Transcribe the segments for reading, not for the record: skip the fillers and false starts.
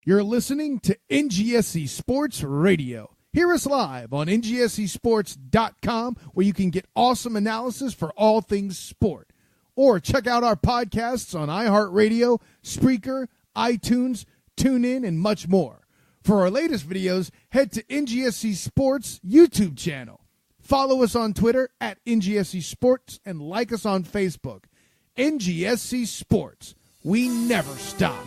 You're listening to NGSC Sports Radio. Hear us live on ngscsports.com, where you can get awesome analysis for all things sport. Or check out our podcasts on iHeartRadio, Spreaker, iTunes, TuneIn, and much more. For our latest videos, head to NGSC Sports YouTube channel. Follow us on Twitter at NGSC Sports and like us on Facebook. NGSC Sports. We never stop.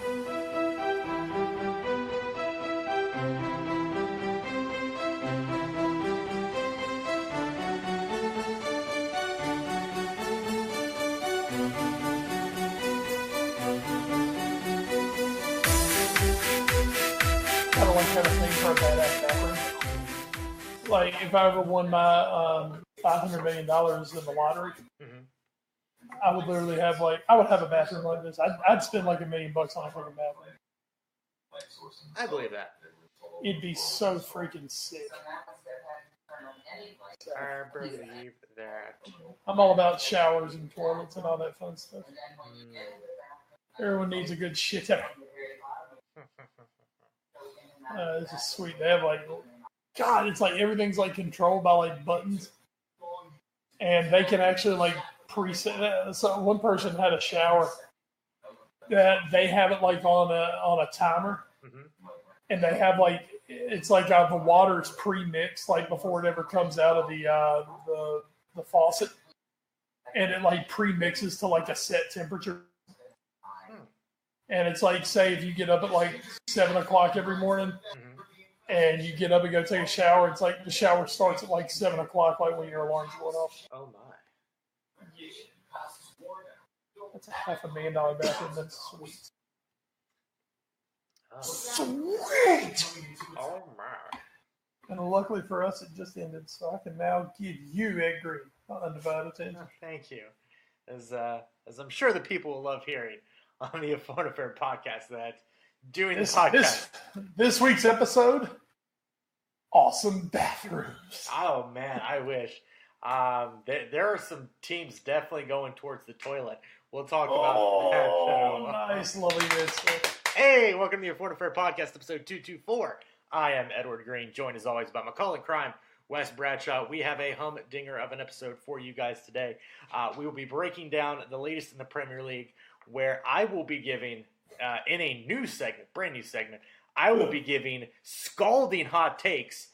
Kind of thing for a badass rapper. Like if I ever won my $500 million in the lottery, I would literally have I would have a bathroom like this. I'd spend like $1 million on a fucking bathroom. I believe that. It'd be so freaking sick. I believe that. I'm all about showers and toilets and all that fun stuff. Everyone needs a good shit out. It's just sweet. They have God, it's like everything's controlled by buttons, and they can actually preset. So one person had a shower that they have it on a timer, and they have it's the water's pre-mixed before it ever comes out of the faucet, and it pre-mixes to a set temperature. And it's say if you get up at 7 o'clock every morning and you get up and go take a shower, it's the shower starts at 7 o'clock, when your alarm's going off. Oh my. Yeah. That's a $500,000 bathroom. That's sweet. Oh. Sweet! Oh my. And luckily for us, it just ended, so I can now give you, Ed Green, undivided attention. Oh, thank you. As I'm sure the people will love hearing on the Afford Affair podcast that doing this podcast. This week's episode, awesome bathrooms. Oh, man, I wish. There are some teams definitely going towards the toilet. We'll talk about that. Oh, nice. Lovely this. Hey, welcome to the Afford Affair podcast, episode 224. I am Edward Green, joined as always by McCall in Crime, Wes Bradshaw. We have a humdinger of an episode for you guys today. We will be breaking down the latest in the Premier League, where I will be giving, in a new segment, brand new segment, I will be giving scalding hot takes,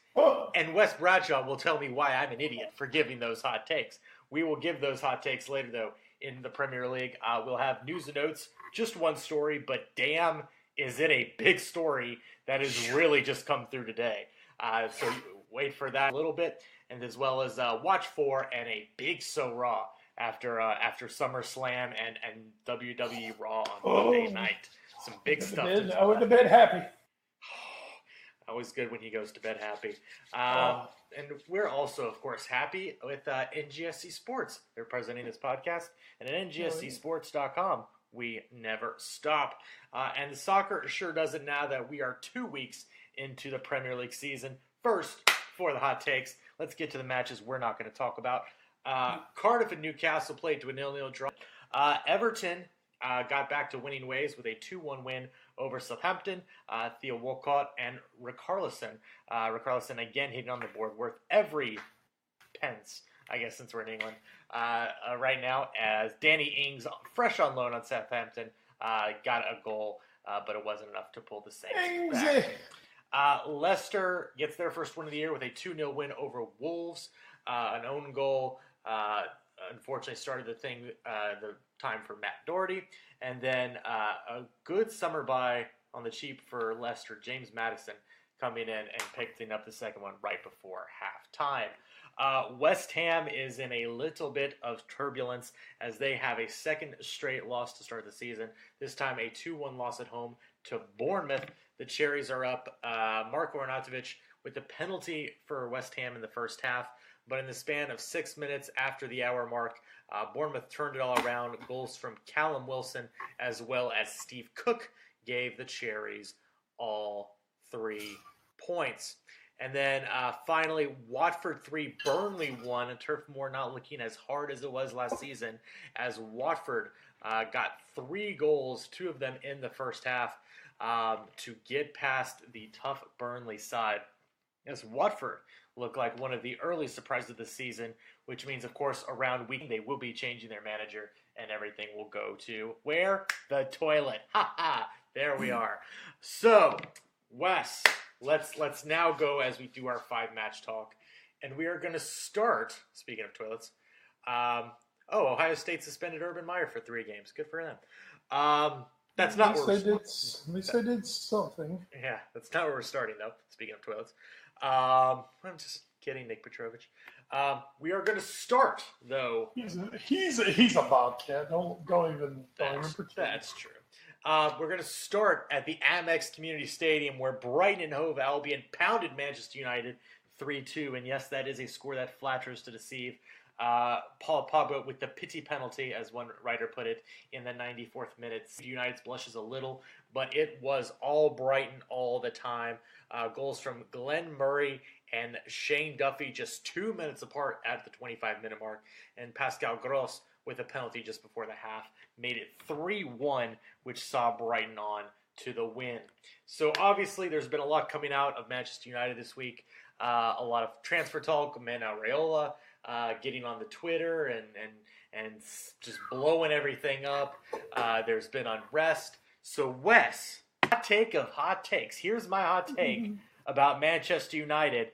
and Wes Bradshaw will tell me why I'm an idiot for giving those hot takes. We will give those hot takes later, though, in the Premier League. We'll have news and notes, just one story, but damn, is it a big story that has really just come through today. So wait for that a little bit, and as well as watch for and a big So Raw after SummerSlam and WWE Raw on Monday night. Some big stuff. I went to bed happy. Always good when he goes to bed happy. And we're also, of course, happy with NGSC Sports. They're presenting this podcast. And at ngscsports.com, we never stop. And the soccer sure does it now that we are 2 weeks into the Premier League season. First, for the hot takes, let's get to the matches we're not going to talk about. Cardiff and Newcastle played to a 0-0 draw. Everton got back to winning ways with a 2-1 win over Southampton. Theo Walcott and Richarlison. Richarlison again hitting on the board, worth every pence, I guess, since we're in England right now, as Danny Ings, fresh on loan on Southampton, got a goal, but it wasn't enough to pull the Saints back. Leicester gets their first win of the year with a 2-0 win over Wolves. An own goal unfortunately started the time for Matt Doherty. And then a good summer buy on the cheap for Leicester, James Maddison, coming in and picking up the second one right before halftime. West Ham is in a little bit of turbulence as they have a second straight loss to start the season. This time a 2-1 loss at home to Bournemouth. The Cherries are up. Marko Arnautovic with the penalty for West Ham in the first half. But in the span of 6 minutes after the hour mark, Bournemouth turned it all around. Goals from Callum Wilson as well as Steve Cook gave the Cherries all 3 points. And then finally, Watford 3, Burnley 1. And Turf Moor not looking as hard as it was last season, as Watford got 3 goals, 2 of them in the first half. to get past the tough Burnley side, as Watford look like one of the early surprises of the season, which means, of course, around week they will be changing their manager and everything will go to where? The toilet. Ha ha! There we are. So, Wes, let's now go as we do our 5-match talk. And we are going to start, speaking of toilets, Ohio State suspended Urban Meyer for 3 games. Good for them. That's not where at least they did something. Yeah, that's not where we're starting, though, speaking of toilets. I'm just kidding, Nick Petrovich. We are going to start, though. He's a bobcat. Don't even pretend. That's true. We're going to start at the Amex Community Stadium, where Brighton and Hove Albion pounded Manchester United 3-2. And yes, that is a score that flatters to deceive. Paul Pogba with the pity penalty, as one writer put it, in the 94th minute. United's blushes a little, but it was all Brighton all the time. Goals from Glenn Murray and Shane Duffy just 2 minutes apart at the 25-minute mark. And Pascal Gross with a penalty just before the half made it 3-1, which saw Brighton on to the win. So obviously there's been a lot coming out of Manchester United this week. A lot of transfer talk. Mano Raiola getting on the Twitter and just blowing everything up. There's been unrest. So Wes, hot take of hot takes. Here's my hot take about Manchester United.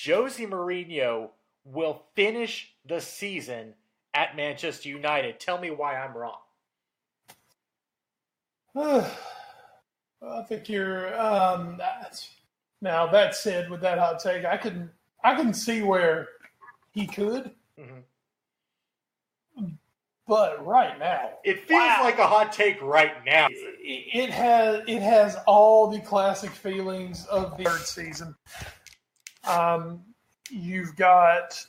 Jose Mourinho will finish the season at Manchester United. Tell me why I'm wrong. I think you're. Now that said, with that hot take, I can see where he could, but right now it feels like a hot take right now. It has all the classic feelings of the third season. You've got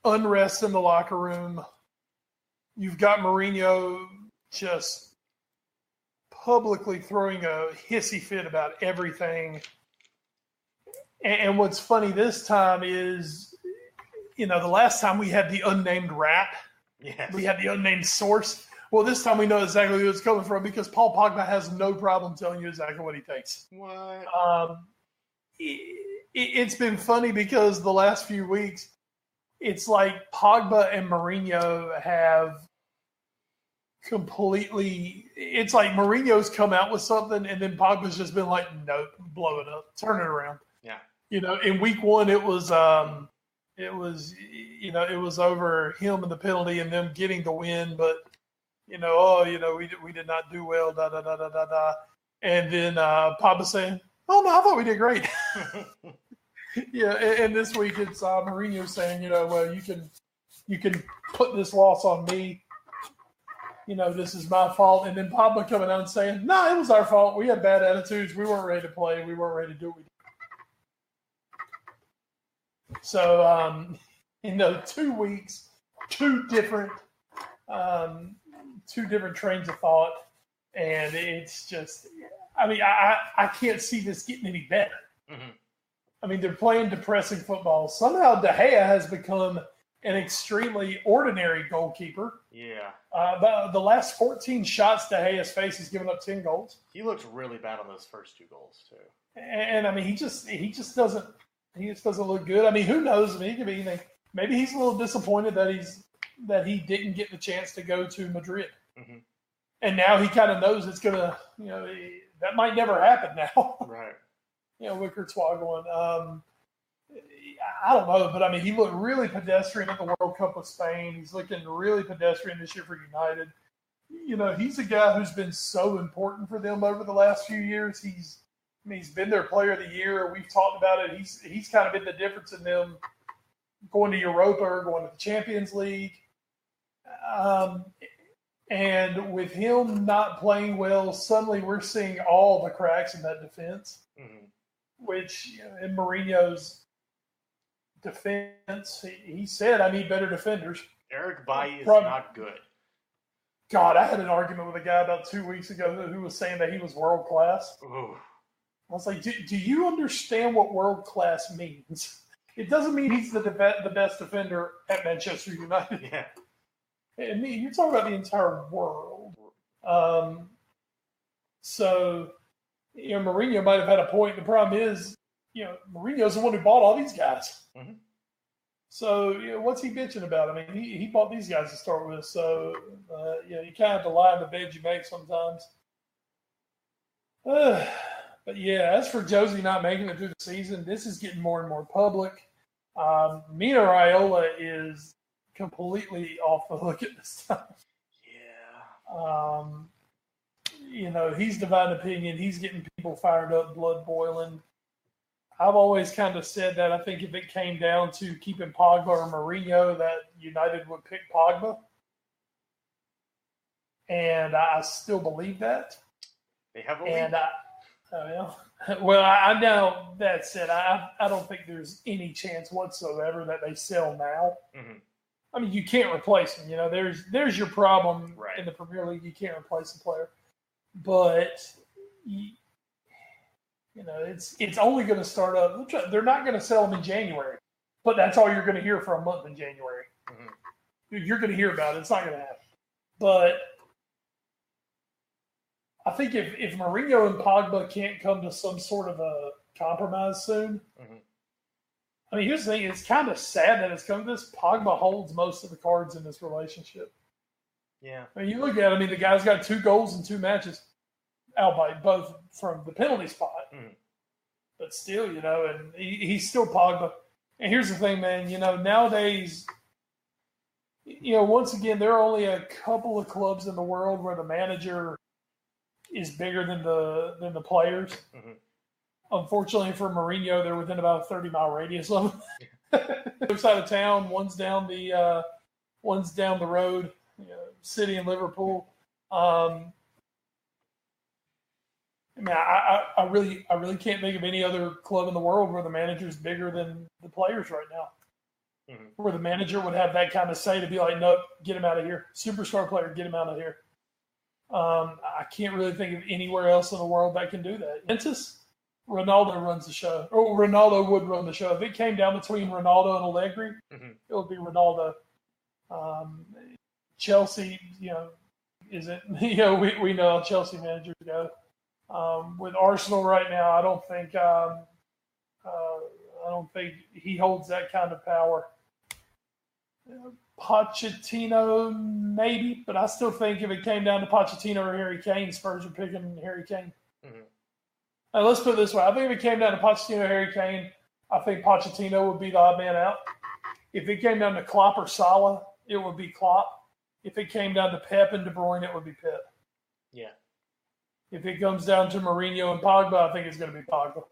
unrest in the locker room. You've got Mourinho just publicly throwing a hissy fit about everything. And what's funny this time is, the last time we had the unnamed rat. Yes. We had the unnamed source. Well, this time we know exactly who it's coming from because Paul Pogba has no problem telling you exactly what he thinks. What? It's been funny because the last few weeks, it's like Pogba and Mourinho have completely – it's like Mourinho's come out with something and then Pogba's just been like, nope, blow it up, turn it around. Yeah. In week one, it was over him and the penalty and them getting the win, but we did not do well, da da da da da da. And then Papa saying, "Oh no, I thought we did great." Yeah, and this week it's Mourinho saying, well, you can put this loss on me. This is my fault. And then Papa coming out and saying, "No, it was our fault. We had bad attitudes. We weren't ready to play. We weren't ready to do what we did." So, 2 weeks, two different trains of thought, and it's just, I can't see this getting any better. Mm-hmm. They're playing depressing football. Somehow De Gea has become an extremely ordinary goalkeeper. Yeah. But the last 14 shots De Gea's faced, he's given up 10 goals. He looks really bad on those first 2 goals too. And he just doesn't. He just doesn't look good. Who knows? He could be anything. Maybe he's a little disappointed that he didn't get the chance to go to Madrid. Mm-hmm. And now he kind of knows it's gonna, that might never happen now. Right. Wickertswa going. I don't know, but he looked really pedestrian at the World Cup of Spain. He's looking really pedestrian this year for United. He's a guy who's been so important for them over the last few years. He's been their player of the year. We've talked about it. He's kind of been the difference in them going to Europa or going to the Champions League. And with him not playing well, suddenly we're seeing all the cracks in that defense, which in Mourinho's defense, he said, I need better defenders. Eric Bailly is not good. God, I had an argument with a guy about 2 weeks ago who was saying that he was world class. Ooh. I was like, do you understand what world class means? It doesn't mean he's the best defender at Manchester United. Yeah. You're talking about the entire world. So Mourinho might have had a point. The problem is, Mourinho's the one who bought all these guys. Mm-hmm. So, what's he bitching about? I mean, he bought these guys to start with. So, you kind of have to lie in the bed you make sometimes. But yeah, as for Josie not making it through the season, this is getting more and more public. Mino Raiola is completely off the hook at this time. Yeah. He's dividing opinion. He's getting people fired up, blood boiling. I've always kind of said that I think if it came down to keeping Pogba or Mourinho, that United would pick Pogba. And I still believe that. They have a lead. Well, I know that said, I don't think there's any chance whatsoever that they sell now. Mm-hmm. I mean, you can't replace them. There's your problem right. in the Premier League. You can't replace a player. But it's only going to start up. They're not going to sell them in January, but that's all you're going to hear for a month in January. Mm-hmm. You're going to hear about it. It's not going to happen. But I think if Mourinho and Pogba can't come to some sort of a compromise soon, mm-hmm. I mean, here's the thing. It's kind of sad that it's come to this. Pogba holds most of the cards in this relationship. Yeah. I mean, you look at it, the guy's got 2 goals in 2 matches, albeit both from the penalty spot. Mm-hmm. But still, and he's still Pogba. And here's the thing, man, nowadays, once again, there are only a couple of clubs in the world where the manager is bigger than the players. Mm-hmm. Unfortunately for Mourinho, they're within about a 30-mile radius of him. Other side of town, one's down the road, City and Liverpool. I really can't think of any other club in the world where the manager is bigger than the players right now. Mm-hmm. Where the manager would have that kind of say to be like, nope, get him out of here. Superstar player, get him out of here. I can't really think of anywhere else in the world that can do that. Juventus, Ronaldo runs the show. Or Ronaldo would run the show. If it came down between Ronaldo and Allegri, mm-hmm. it would be Ronaldo. Chelsea, isn't. We know how Chelsea managers go. With Arsenal right now, I don't think he holds that kind of power. Pochettino, maybe, but I still think if it came down to Pochettino or Harry Kane, Spurs are picking Harry Kane. Mm-hmm. Now, let's put it this way. I think if it came down to Pochettino or Harry Kane, I think Pochettino would be the odd man out. If it came down to Klopp or Salah, it would be Klopp. If it came down to Pep and De Bruyne, it would be Pep. Yeah. If it comes down to Mourinho and Pogba, I think it's going to be Pogba.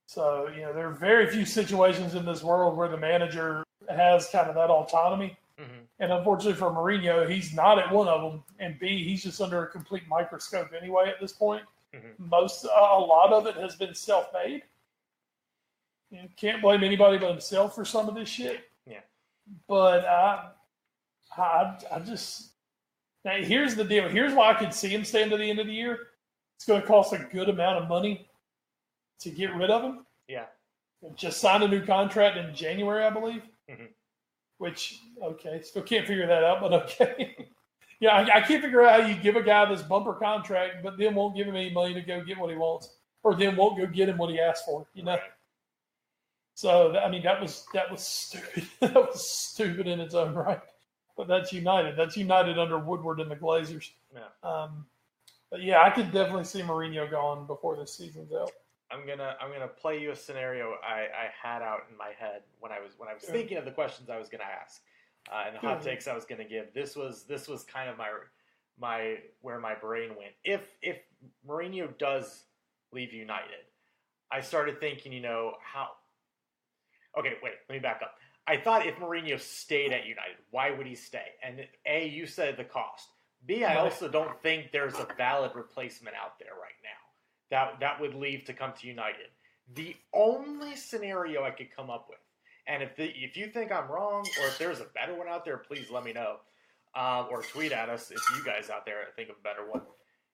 So, there are very few situations in this world where the manager has kind of that autonomy. Mm-hmm. And unfortunately for Mourinho, he's not at one of them. And B, he's just under a complete microscope anyway at this point. Mm-hmm. A lot of it has been self-made. You can't blame anybody but himself for some of this shit. Yeah. But I just... Now, here's the deal. Here's why I could see him staying to the end of the year. It's going to cost a good amount of money to get rid of him. Yeah. Just signed a new contract in January, I believe. Mm-hmm. Which, okay, still can't figure that out, but okay. Yeah, I can't figure out how you give a guy this bumper contract, but then won't give him any money to go get what he wants, or then won't go get him what he asked for. Right. So that was stupid. That was stupid in its own right. But that's United. That's United under Woodward and the Glazers. Yeah. But yeah, I could definitely see Mourinho gone before this season's out. I'm gonna play you a scenario I had out in my head when I was thinking of the questions I was gonna ask and the hot takes I was gonna give. This was kind of my where my brain went. If Mourinho does leave United, I started thinking, how. Okay, wait. Let me back up. I thought if Mourinho stayed at United, why would he stay? And A, you said the cost. B, I also don't think there's a valid replacement out there right now that would leave to come to United. The only scenario I could come up with, and if you think I'm wrong, or if there's a better one out there, please let me know, or tweet at us if you guys out there think of a better one.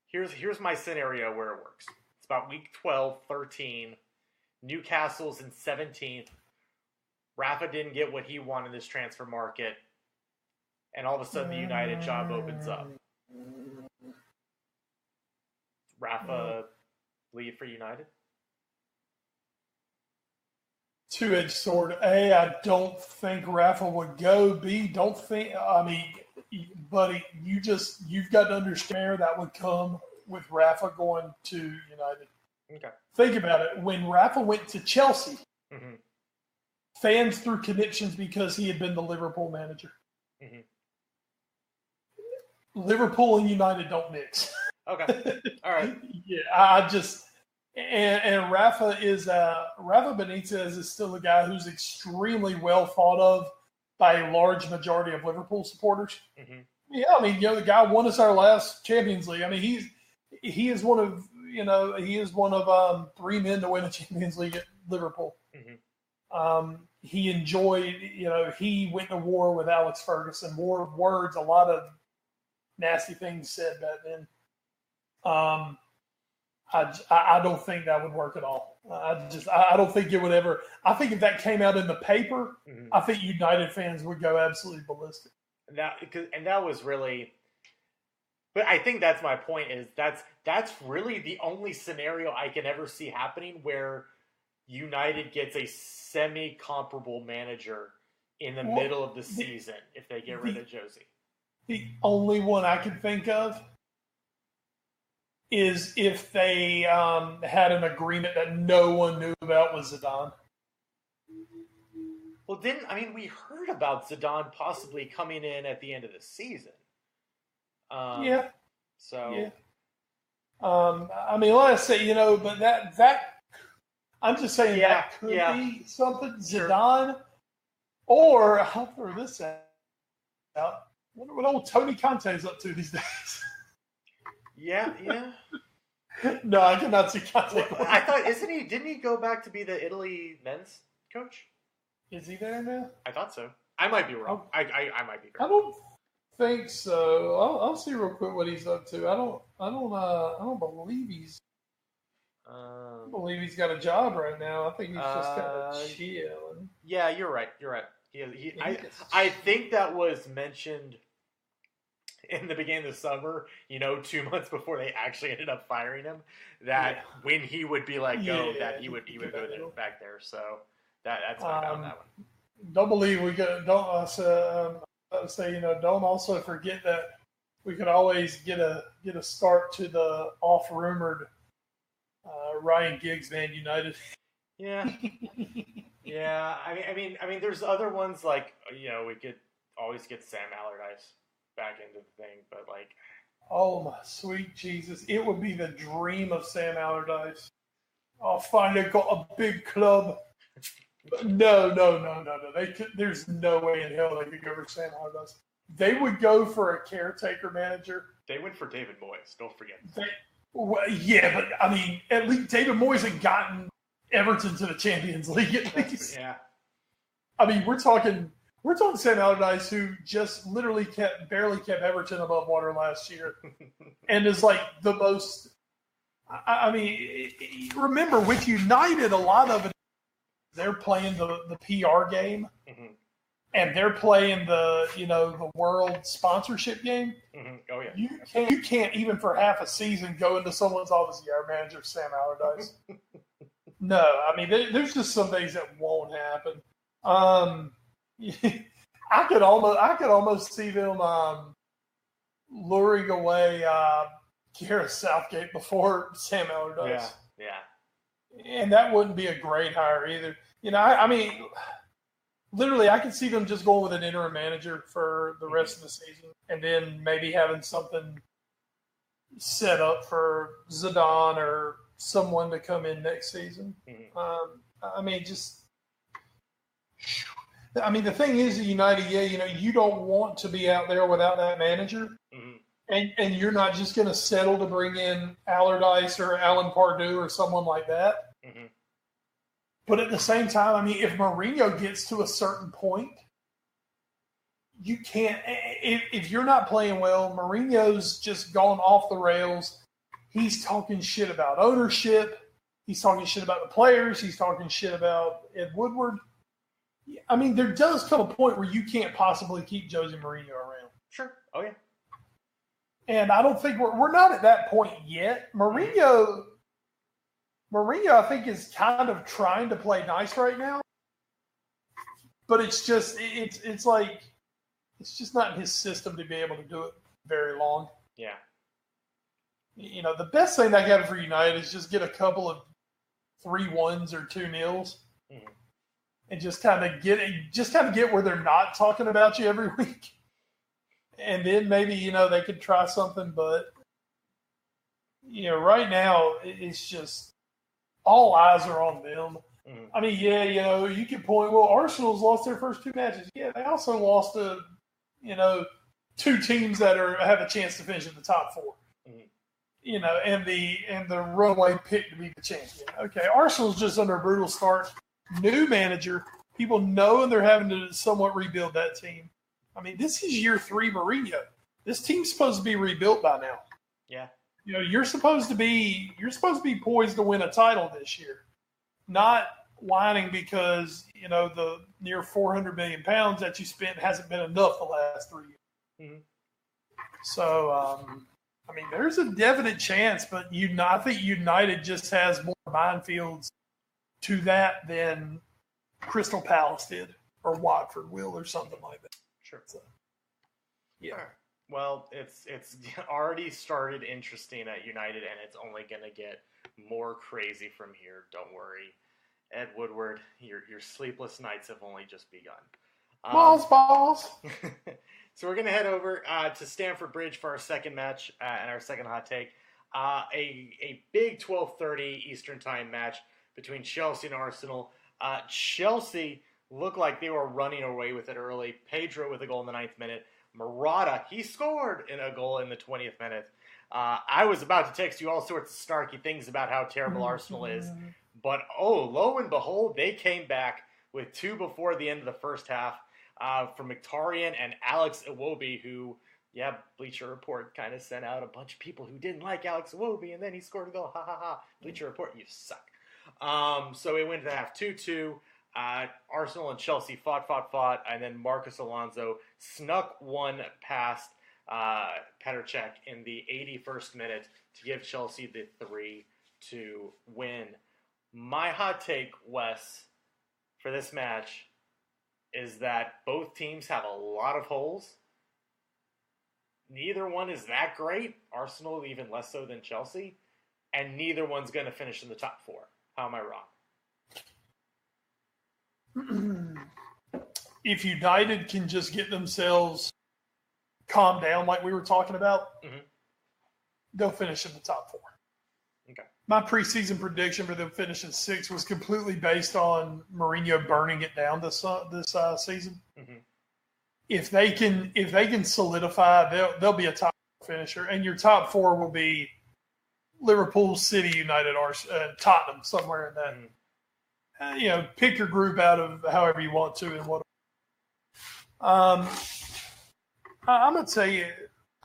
Here's my scenario where it works. It's about week 12, 13. Newcastle's in 17th. Rafa didn't get what he wanted in this transfer market, and all of a sudden the United job opens up. Rafa leave for United? Two-edged sword. A, I don't think Rafa would go. B, don't think. I mean, buddy, you've got to understand that would come with Rafa going to United. Okay. Think about it. When Rafa went to Chelsea, Mm-hmm. fans threw conniptions because he had been the Liverpool manager. Mm-hmm. Liverpool and United don't mix. Okay. All right. Yeah, I just and Rafa Benitez is still a guy who's extremely well thought of by a large majority of Liverpool supporters. Mm-hmm. Yeah, I mean, the guy won us our last Champions League. I mean, he is one of three men to win a Champions League at Liverpool. Mm-hmm. He enjoyed, he went to war with Alex Ferguson. More words, a lot of nasty things said back then. I don't think that would work at all. I don't think it would ever. I think if that came out in the paper, Mm-hmm. I think United fans would go absolutely ballistic. That was really. But I think that's my point. Is that's really the only scenario I can ever see happening where United gets a semi-comparable manager in the middle of the season if they get rid of Josie. The only one I can think of is if they had an agreement that no one knew about with Zidane. Well, we heard about Zidane possibly coming in at the end of the season. Yeah. So. Yeah. Let's say, but that I'm just saying that could be something. Sure. Zidane, or I'll throw this out. I wonder what old Tony Conte's up to these days. Yeah. No, I cannot see Conte. Well, I thought, didn't he go back to be the Italy men's coach? Is he there now? I thought so. I might be wrong. I might be I don't think so. I'll see real quick what he's up to. I don't believe he's. I believe he's got a job right now. I think he's just kind of chilling. Yeah, you're right. I think that was mentioned in the beginning of the summer, 2 months before they actually ended up firing him, that when he would be let go, that he would go there, back there. So that's my thought on that one. Don't believe we don't also forget that we could always get a start to the off rumored Ryan Giggs Man United. Yeah. Yeah. I mean, there's other ones like, we could always get Sam Allardyce back into the thing, but like, oh my sweet Jesus, it would be the dream of Sam Allardyce. I'll finally got a big club. No. There's no way in hell they could go for Sam Allardyce. They would go for a caretaker manager. They went for David Moyes. Don't forget. But I mean, at least David Moyes had gotten Everton to the Champions League at least. Yeah. I mean, we're talking Sam Allardyce, who just literally barely kept Everton above water last year, and is like the most. I mean, remember with United, a lot of it, they're playing the PR game, mm-hmm. and they're playing the world sponsorship game. Mm-hmm. Oh yeah, you can't even for half a season go into someone's office. Yeah, our manager Sam Allardyce. No, I mean there's just some things that won't happen. I could almost see them luring away Gareth Southgate before Sam Allardyce. Yeah. And that wouldn't be a great hire either. I mean, literally, I could see them just going with an interim manager for the rest of the season, and then maybe having something set up for Zidane or someone to come in next season. Mm-hmm. The thing is, United, you don't want to be out there without that manager, mm-hmm. and you're not just going to settle to bring in Allardyce or Alan Pardew or someone like that. Mm-hmm. But at the same time, I mean, if Mourinho gets to a certain point, you can't. If you're not playing well, Mourinho's just gone off the rails. He's talking shit about ownership. He's talking shit about the players. He's talking shit about Ed Woodward. I mean, there does come a point where you can't possibly keep Jose Mourinho around. Sure. Oh, yeah. And I don't think we're not at that point yet. Mourinho, I think, is kind of trying to play nice right now. But it's just it's like it's just not in his system to be able to do it very long. Yeah. The best thing that got for United is just get a couple of 3-1s or 2-0s, and just kind of get where they're not talking about you every week, and then maybe they could try something. But right now it's just all eyes are on them. I mean, you can point, well, Arsenal's lost their first 2 matches. Yeah, they also lost to, 2 teams that have a chance to finish in the top 4. And the runaway pick to be the champion. Okay, Arsenal's just under a brutal start. New manager. People know, and they're having to somewhat rebuild that team. I mean, this is year 3 Mourinho. This team's supposed to be rebuilt by now. Yeah. You're supposed to be poised to win a title this year. Not whining because, the near 400 million pounds that you spent hasn't been enough the last 3 years. So, I mean, there's a definite chance, but I think United just has more minefields to that than Crystal Palace did, or Watford will, or something like that. Sure. So, yeah. Sure. Well, it's already started interesting at United, and it's only going to get more crazy from here. Don't worry, Ed Woodward. Your sleepless nights have only just begun. Balls. So we're going to head over to Stamford Bridge for our second match and our second hot take. A big 12:30 Eastern Time match between Chelsea and Arsenal. Chelsea looked like they were running away with it early. Pedro with a goal in the 9th minute. Murata, he scored in a goal in the 20th minute. I was about to text you all sorts of snarky things about how terrible Arsenal is. But, lo and behold, they came back with 2 before the end of the first half from Mkhitaryan and Alex Iwobi, who, Bleacher Report kind of sent out a bunch of people who didn't like Alex Iwobi, and then he scored a goal. Ha, ha, ha. Bleacher Report, you suck. So it went to half 2-2. Arsenal and Chelsea fought, and then Marcus Alonso snuck one past Petr Cech in the 81st minute to give Chelsea the 3-2 win. My hot take, Wes, for this match is that both teams have a lot of holes. Neither one is that great. Arsenal even less so than Chelsea. And neither one's going to finish in the top 4. How am I wrong? If United can just get themselves calmed down like we were talking about, they'll finish in the top 4. Okay. My preseason prediction for them finishing 6th was completely based on Mourinho burning it down this season. If they can solidify, they'll be a top finisher, and your top 4 will be Liverpool, City, United, or Tottenham, somewhere in that. Pick your group out of however you want to, and what. I'm gonna tell you,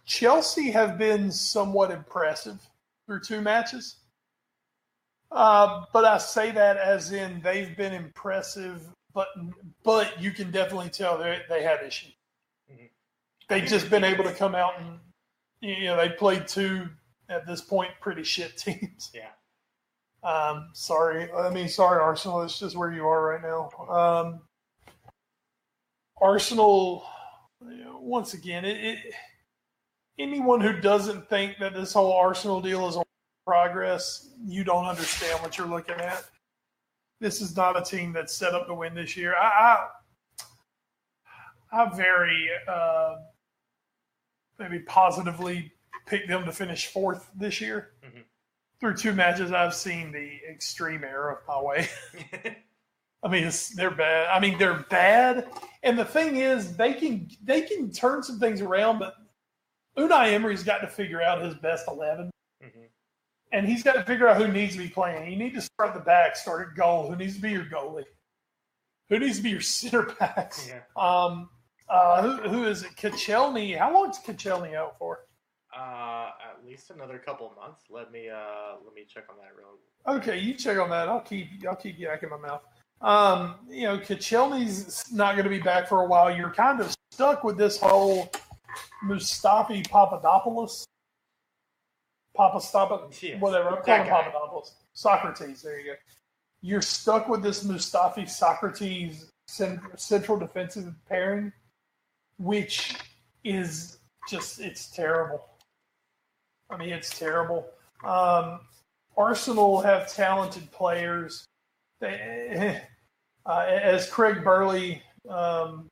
Chelsea have been somewhat impressive through 2 matches. But I say that as in they've been impressive, but you can definitely tell they have issues. They've just been able to come out and they played 2 at this point pretty shit teams. Yeah. Sorry, Arsenal. It's just where you are right now. Arsenal, once again, anyone who doesn't think that this whole Arsenal deal is a progress, you don't understand what you're looking at. This is not a team that's set up to win this year. I very maybe positively picked them to finish 4th this year. Through 2 matches, I've seen the extreme error of my way. I mean, they're bad. I mean, they're bad. And the thing is, they can turn some things around, but Unai Emery's got to figure out his best 11. And he's got to figure out who needs to be playing. You need to start at the back, start at goal. Who needs to be your goalie? Who needs to be your center backs? Who is it? Koscielny. How long is Koscielny out for? At least another couple of months. Let me check on that real. Okay, you check on that. I'll keep yakking my mouth. Koscielny's not going to be back for a while. You're kind of stuck with this whole Mustafi Papadopoulos. Yes, Whatever. I'm calling him Papadopoulos. Socrates. There you go. You're stuck with this Mustafi Socrates central defensive pairing, which is just, it's terrible. I mean, it's terrible. Arsenal have talented players. As Craig Burley called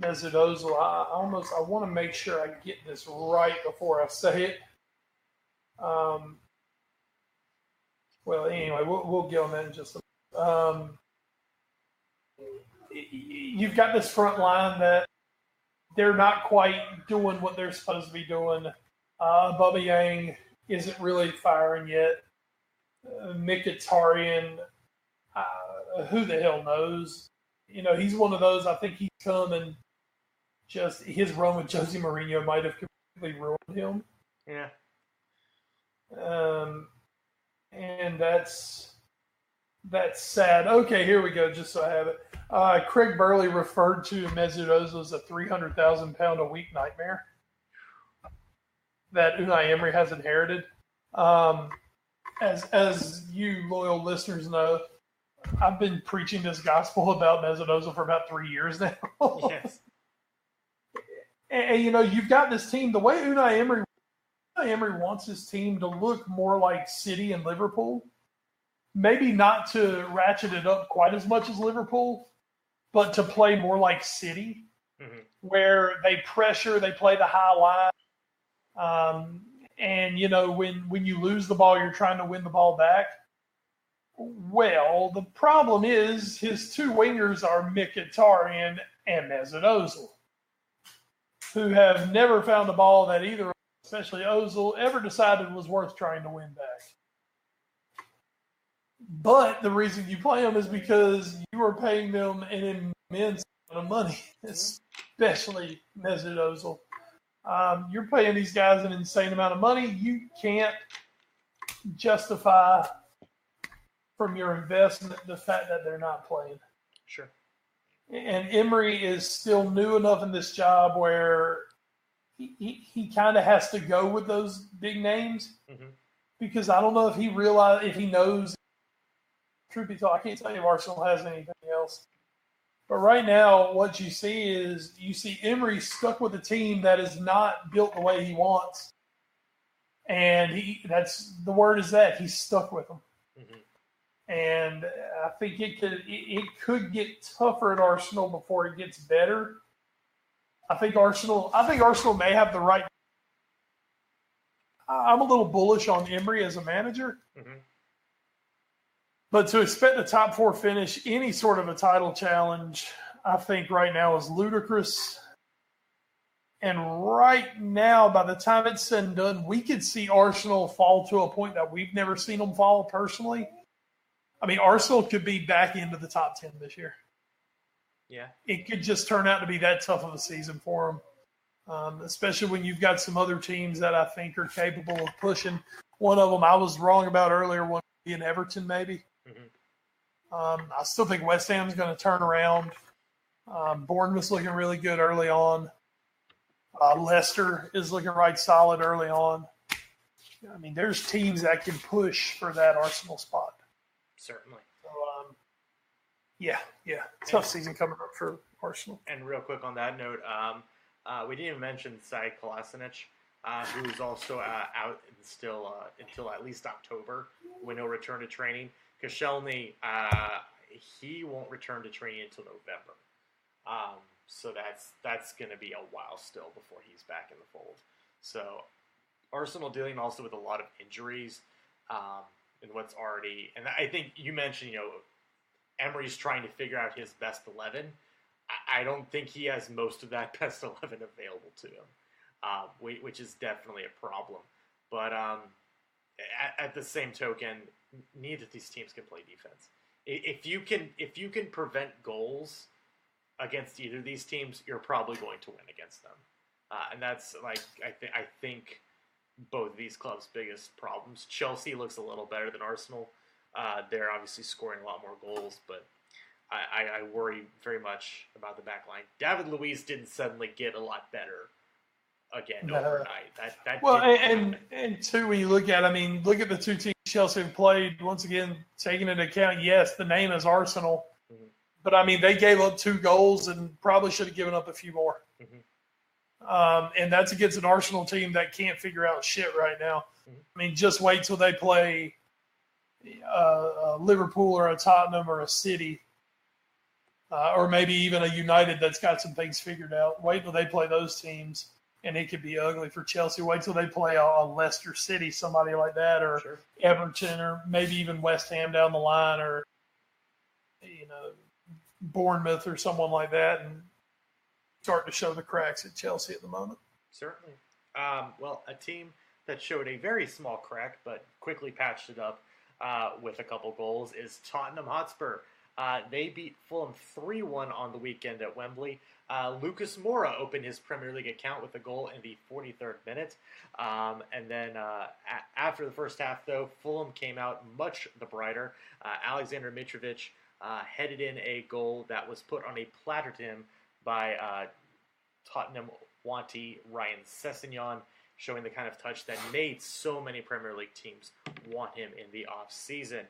Mesut Ozil, I want to make sure I get this right before I say it. Well, anyway, we'll get on that in just a minute. You've got this front line that they're not quite doing what they're supposed to be doing. Aubameyang isn't really firing yet. Mkhitaryan, who the hell knows? You know, he's one of those, I think he's come and just his run with Jose Mourinho might have completely ruined him. Yeah. And that's sad. Okay, here we go, just so I have it. Craig Burley referred to Mesut Ozil as a 300,000 pound a week nightmare that Unai Emery has inherited. As you loyal listeners know, I've been preaching this gospel about Mesut Ozil for about 3 years now. Yes. And you know, you've got this team. The way Unai Emery wants his team to look more like City and Liverpool. Maybe not to ratchet it up quite as much as Liverpool, but to play more like City, where they pressure, they play the high line. And, you know, when you lose the ball, you're trying to win the ball back. Well, the problem is his two wingers are Mkhitaryan and Mesut Ozil, who have never found a ball that either, especially Ozil, ever decided was worth trying to win back. But the reason you play them is because you are paying them an immense amount of money, especially Mesut Ozil. You're paying these guys an insane amount of money. You can't justify from your investment the fact that they're not playing. Sure. And Emery is still new enough in this job where he kind of has to go with those big names because I don't know if he knows. Truth be told, I can't tell you if Arsenal has anything else. But right now, what you see Emery stuck with a team that is not built the way he wants, and he's stuck with them. And I think it could get tougher at Arsenal before it gets better. I think Arsenal may have the right. I'm a little bullish on Emery as a manager. But to expect the top four finish, any sort of a title challenge, I think right now is ludicrous. And right now, by the time it's said and done, we could see Arsenal fall to a point that we've never seen them fall personally. I mean, Arsenal could be back into the top 10 this year. Yeah. It could just turn out to be that tough of a season for them, especially when you've got some other teams that I think are capable of pushing. One of them I was wrong about earlier, one being Everton maybe. I still think West Ham's going to turn around. Bournemouth's looking really good early on. Leicester is looking right solid early on. I mean, there's teams that can push for that Arsenal spot. Certainly. So, tough season coming up for Arsenal. And real quick on that note, we didn't even mention Sai Kolasinac, who's also out still until at least October when he'll return to training. Koscielny, he won't return to training until November. So that's going to be a while still before he's back in the fold. So Arsenal dealing also with a lot of injuries and what's already – and I think you mentioned, Emery's trying to figure out his best 11. I don't think he has most of that best 11 available to him, which is definitely a problem. But at the same token – neither of these teams can play defense. If you can prevent goals against either of these teams, you're probably going to win against them. And that's I think both of these clubs' biggest problems. Chelsea looks a little better than Arsenal. They're obviously scoring a lot more goals, but I worry very much about the back line. David Luiz didn't suddenly get a lot better again overnight. And two, when you look at the two teams Chelsea have played, once again, taking into account, yes, the name is Arsenal, but they gave up 2 goals and probably should have given up a few more. And that's against an Arsenal team that can't figure out shit right now. Just wait till they play Liverpool or a Tottenham or a City, or maybe even a United that's got some things figured out. Wait till they play those teams, and it could be ugly for Chelsea. Wait till they play a Leicester City, somebody like that, or Everton, or maybe even West Ham down the line, or Bournemouth or someone like that, and start to show the cracks at Chelsea at the moment. Certainly. Well, a team that showed a very small crack but quickly patched it up with a couple goals is Tottenham Hotspur. They beat Fulham 3-1 on the weekend at Wembley. Lucas Moura opened his Premier League account with a goal in the 43rd minute. And then after the first half, though, Fulham came out much the brighter. Alexander Mitrovic headed in a goal that was put on a platter to him by Tottenham Wanty Ryan Sessegnon, showing the kind of touch that made so many Premier League teams want him in the offseason.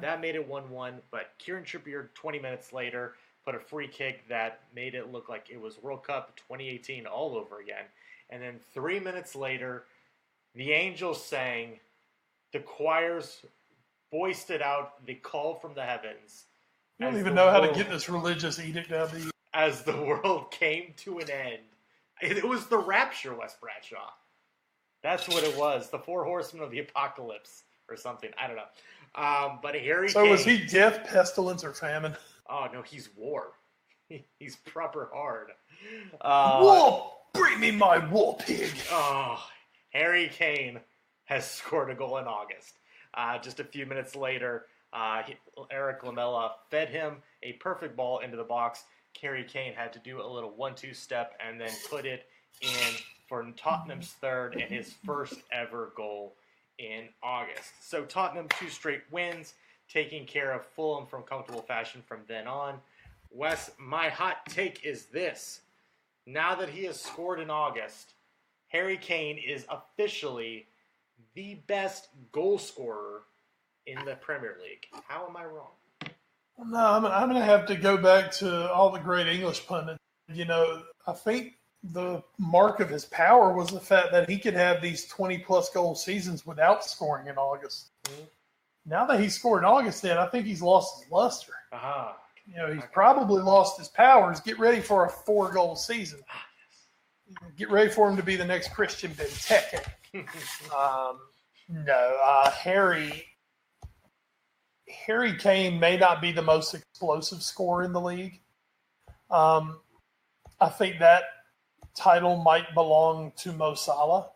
That made it 1-1, but Kieran Trippier, 20 minutes later, put a free kick that made it look like it was World Cup 2018 all over again. And then 3 minutes later, the angels sang, the choirs voiced out the call from the heavens. I don't even know how to get this religious edict down to you. As the world came to an end. It was the rapture, Wes Bradshaw. That's what it was. The 4 horsemen of the apocalypse or something. I don't know. But Harry Kane... was he death, pestilence, or famine? Oh, no, he's war. He's proper hard. War! Bring me my war pig! Oh, Harry Kane has scored a goal in August. Just a few minutes later, Eric Lamela fed him a perfect ball into the box. Harry Kane had to do a little 1-2 step and then put it in for Tottenham's third and his first ever goal in August. So Tottenham 2 straight wins, taking care of Fulham from comfortable fashion from then on. Wes, my hot take is this. Now that he has scored in August, Harry Kane is officially the best goal scorer in the Premier League. How am I wrong? No, I'm going to have to go back to all the great English pundits. I think the mark of his power was the fact that he could have these 20-plus goal seasons without scoring in August. Mm-hmm. Now that he's scored in August, then I think he's lost his luster. He's probably lost his powers. Get ready for a 4-goal season. Get ready for him to be the next Christian Benteke. Harry Kane may not be the most explosive scorer in the league. I think that title might belong to Mo Salah.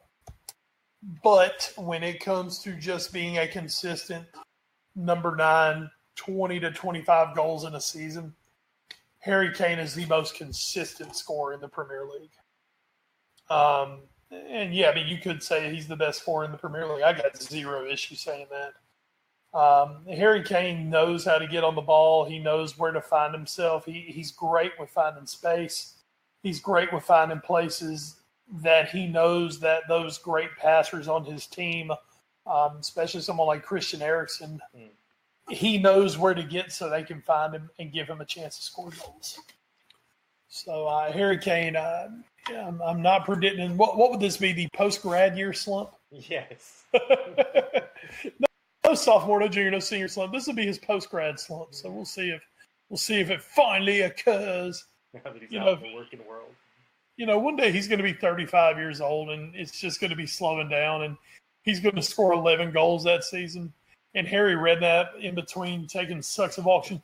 But when it comes to just being a consistent number 9, 20 to 25 goals in a season, Harry Kane is the most consistent scorer in the Premier League. You could say he's the best scorer in the Premier League. I got zero issue saying that. Harry Kane knows how to get on the ball. He knows where to find himself. He's great with finding space. He's great with finding places that he knows that those great passers on his team, especially someone like Christian Eriksen, he knows where to get so they can find him and give him a chance to score goals. So Harry Kane, I'm not predicting. What would this be, the post-grad year slump? Yes. No sophomore, no junior, no senior slump. This will be his post-grad slump. So we'll see if it finally occurs. Now that he's out in the working world. One day he's going to be 35 years old, and it's just going to be slowing down, and he's going to score 11 goals that season. And Harry Redknapp, in between taking sucks of auction,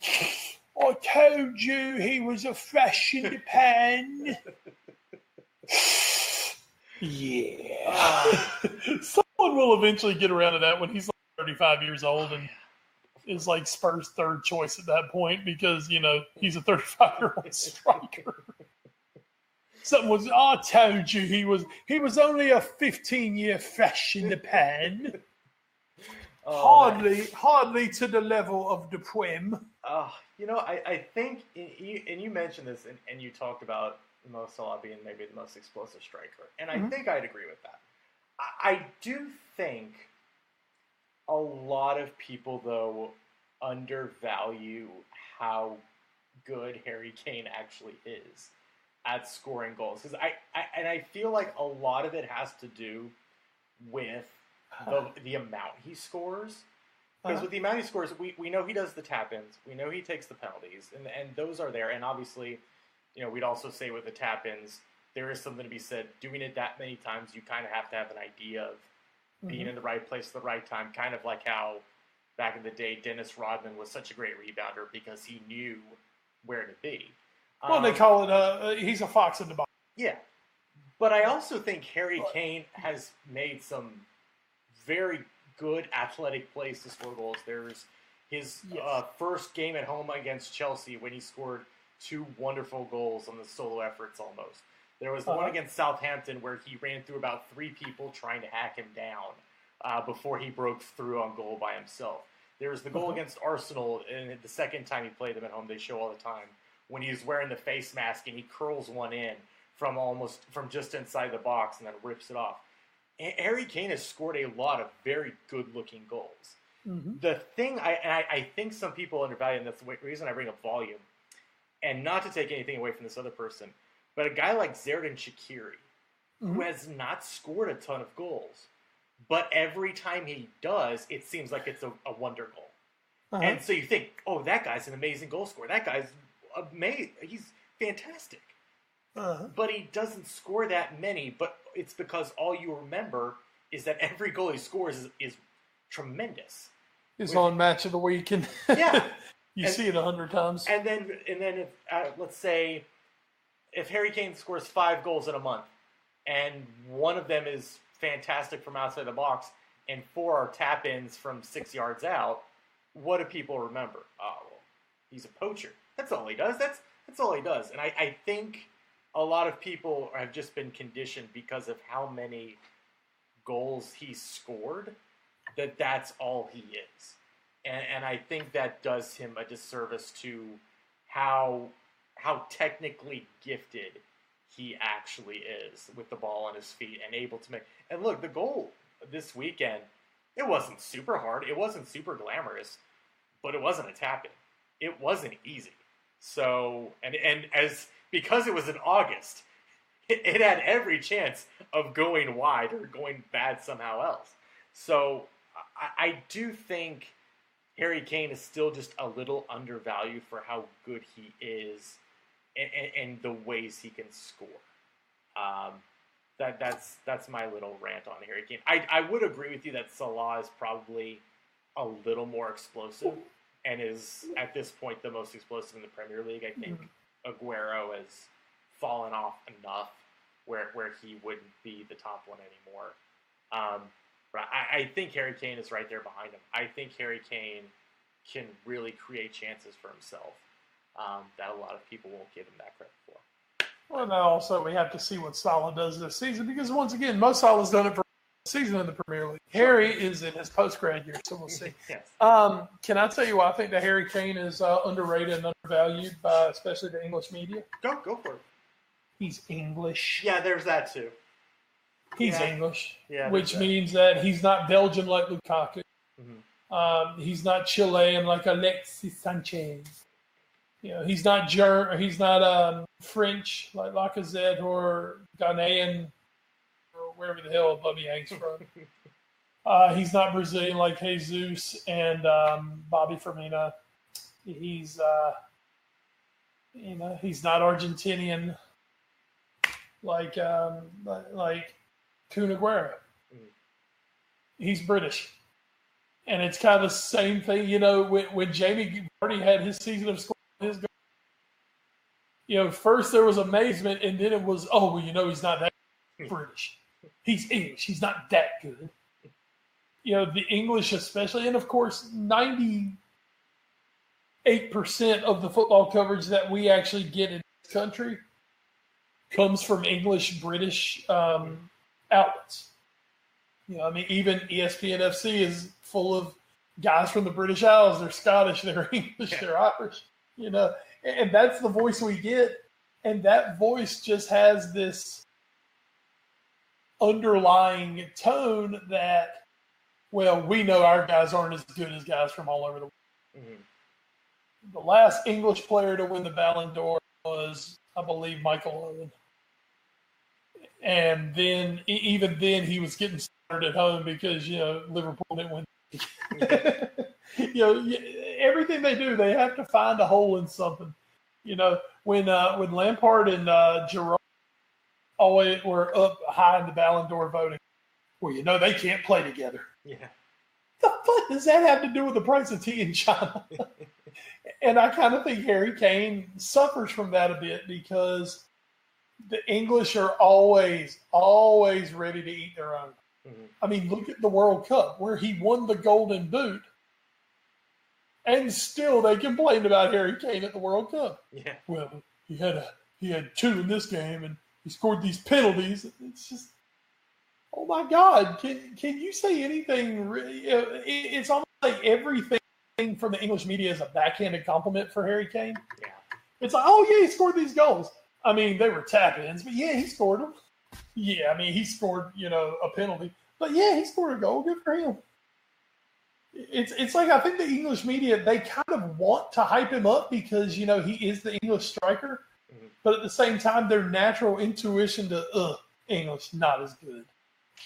I told you he was a flash in the pan. Yeah. Someone will eventually get around to that when he's like 35 years old and is like Spurs' third choice at that point because, he's a 35-year-old striker. Something was, I told you he was only a 15-year flash in the pan. Hardly to the level of the Prem. I think, and you mentioned this, and you talked about Mo Salah being maybe the most explosive striker, and I think I'd agree with that. I do think a lot of people, though, undervalue how good Harry Kane actually is at scoring goals. Because I feel like a lot of it has to do with the amount he scores. Because with the amount he scores, we know he does the tap-ins. We know he takes the penalties. And those are there. And obviously, we'd also say with the tap-ins, there is something to be said. Doing it that many times, you kind of have to have an idea of being in the right place at the right time. Kind of like how, back in the day, Dennis Rodman was such a great rebounder because he knew where to be. Well, they call it, he's a fox in the box. Yeah. But I also think Harry Kane has made some very good athletic plays to score goals. There's his first game at home against Chelsea when he scored 2 wonderful goals on the solo efforts almost. There was the one against Southampton where he ran through about 3 people trying to hack him down before he broke through on goal by himself. There was the goal against Arsenal, and the second time he played them at home, they show all the time, when he's wearing the face mask and he curls one in from just inside the box and then rips it off. Harry Kane has scored a lot of very good-looking goals. The thing, I think some people undervalue, and that's the reason I bring up volume, and not to take anything away from this other person, but a guy like Xherdan Shaqiri, who has not scored a ton of goals, but every time he does, it seems like it's a wonder goal. And so you think, oh, that guy's an amazing goal scorer. That guy's amazing. He's fantastic. But he doesn't score that many, but it's because all you remember is that every goal he scores is tremendous. It's on Match of the Week, and you see it 100 times. And then if, let's say if Harry Kane scores 5 goals in a month, and one of them is fantastic from outside the box, and 4 are tap-ins from 6 yards out, what do people remember? Oh, well, he's a poacher. That's all he does. That's all he does. And I think a lot of people have just been conditioned because of how many goals he scored that's all he is. And I think that does him a disservice to how technically gifted he actually is with the ball on his feet and able to make. And look, the goal this weekend, it wasn't super hard. It wasn't super glamorous, but it wasn't a tap-in. It wasn't easy. So, and because it was in August, it had every chance of going wide or going bad somehow else. So I do think Harry Kane is still just a little undervalued for how good he is and the ways he can score. That's my little rant on Harry Kane. I would agree with you that Salah is probably a little more explosive and is, at this point, the most explosive in the Premier League. I think Aguero has fallen off enough where he wouldn't be the top one anymore. But I think Harry Kane is right there behind him. I think Harry Kane can really create chances for himself that a lot of people won't give him that credit for. Well, now also we have to see what Salah does this season, because once again, Mo Salah's done it for a season in the Premier League. Harry is in his post-grad year, so we'll see. Yes. Can I tell you why I think that Harry Kane is underrated and undervalued by especially the English media? Go for it. He's English. Yeah, there's that too. He's English, which that means that he's not Belgian like Lukaku. He's not Chilean like Alexis Sanchez. He's not he's not French like Lacazette or Ghanaian or wherever the hell Bubby Hank's from. He's not Brazilian like Jesus and Bobby Firmino. He's he's not Argentinian like Kun Aguero. He's British. And it's kind of the same thing, when Jamie Vardy had his season of scoring his goal. First there was amazement, and then it was, he's not that British. He's English. He's not that good. The English especially, and of course, 98% of the football coverage that we actually get in this country comes from English, British outlets. Even ESPN FC is full of guys from the British Isles. They're Scottish, they're English, they're Irish, and that's the voice we get. And that voice just has this underlying tone that, well, we know our guys aren't as good as guys from all over the world. Mm-hmm. The last English player to win the Ballon d'Or was, I believe, Michael Owen. And then, even then, he was getting started at home because, Liverpool didn't win. Everything they do, they have to find a hole in something. When Lampard and Gerrard always were up high in the Ballon d'Or voting, well, they can't play together. Yeah. The fuck does that have to do with the price of tea in China? And I kind of think Harry Kane suffers from that a bit because the English are always ready to eat their own. Mm-hmm. I mean, look at the World Cup where he won the Golden Boot, and still they complained about Harry Kane at the World Cup. Yeah. Well, he had 2 in this game, and he scored these penalties. It's just, oh my God! Can you say anything? It's almost like everything from the English media is a backhanded compliment for Harry Kane. Yeah. It's like, oh yeah, he scored these goals. I mean, they were tap-ins, but yeah, he scored them. Yeah, I mean, he scored, a penalty. But yeah, he scored a goal. Good for him. It's like, I think the English media, they kind of want to hype him up because, he is the English striker. Mm-hmm. But at the same time, their natural intuition to, English, not as good.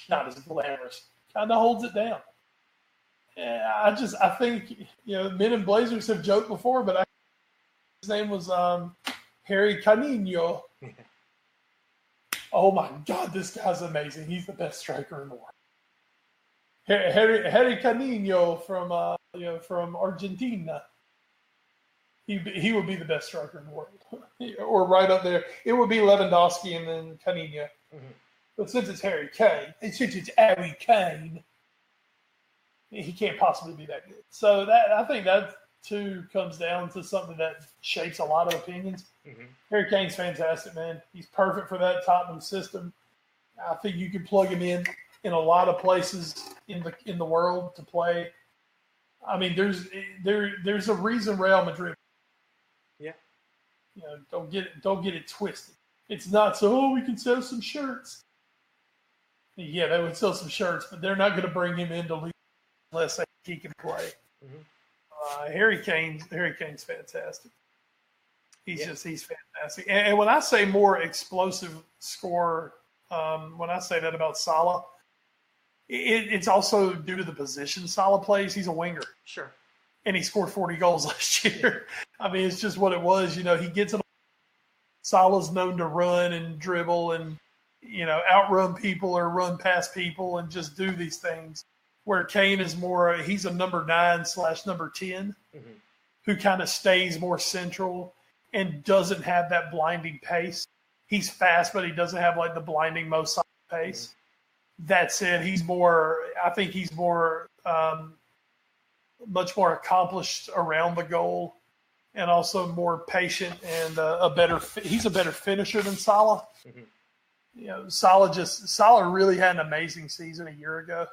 Not as glamorous. Kind of holds it down. I think, Men in Blazers have joked before, but his name was Harry Canino. Oh my God, this guy's amazing. He's the best striker in the world. Harry Canino from Argentina. He would be the best striker in the world, or right up there. It would be Lewandowski and then Canino. Mm-hmm. But since it's Harry Kane, and since it's Harry Kane, he can't possibly be that good. So I think that too comes down to something that shapes a lot of opinions. Mm-hmm. Harry Kane's fantastic, man. He's perfect for that Tottenham system. I think you can plug him in a lot of places in the world to play. I mean, there's a reason Real Madrid. Yeah. Don't get it twisted. It's not so, we can sell some shirts. Yeah, they would sell some shirts, but they're not going to bring him into league unless he can play. Mm-hmm. Harry Kane's fantastic. He's fantastic. And when I say more explosive scorer, when I say that about Salah, it's also due to the position Salah plays. He's a winger. Sure. And he scored 40 goals last year. I mean, it's just what it was. He gets it. Salah's known to run and dribble and, outrun people or run past people and just do these things. Where Kane is more, he's a number 9/number 10 mm-hmm. who kind of stays more central and doesn't have that blinding pace. He's fast, but he doesn't have like the blinding Mo Salah pace. Mm-hmm. That said, I think he's much more accomplished around the goal and also more patient and he's a better finisher than Salah. Mm-hmm. Salah really had an amazing season a year ago.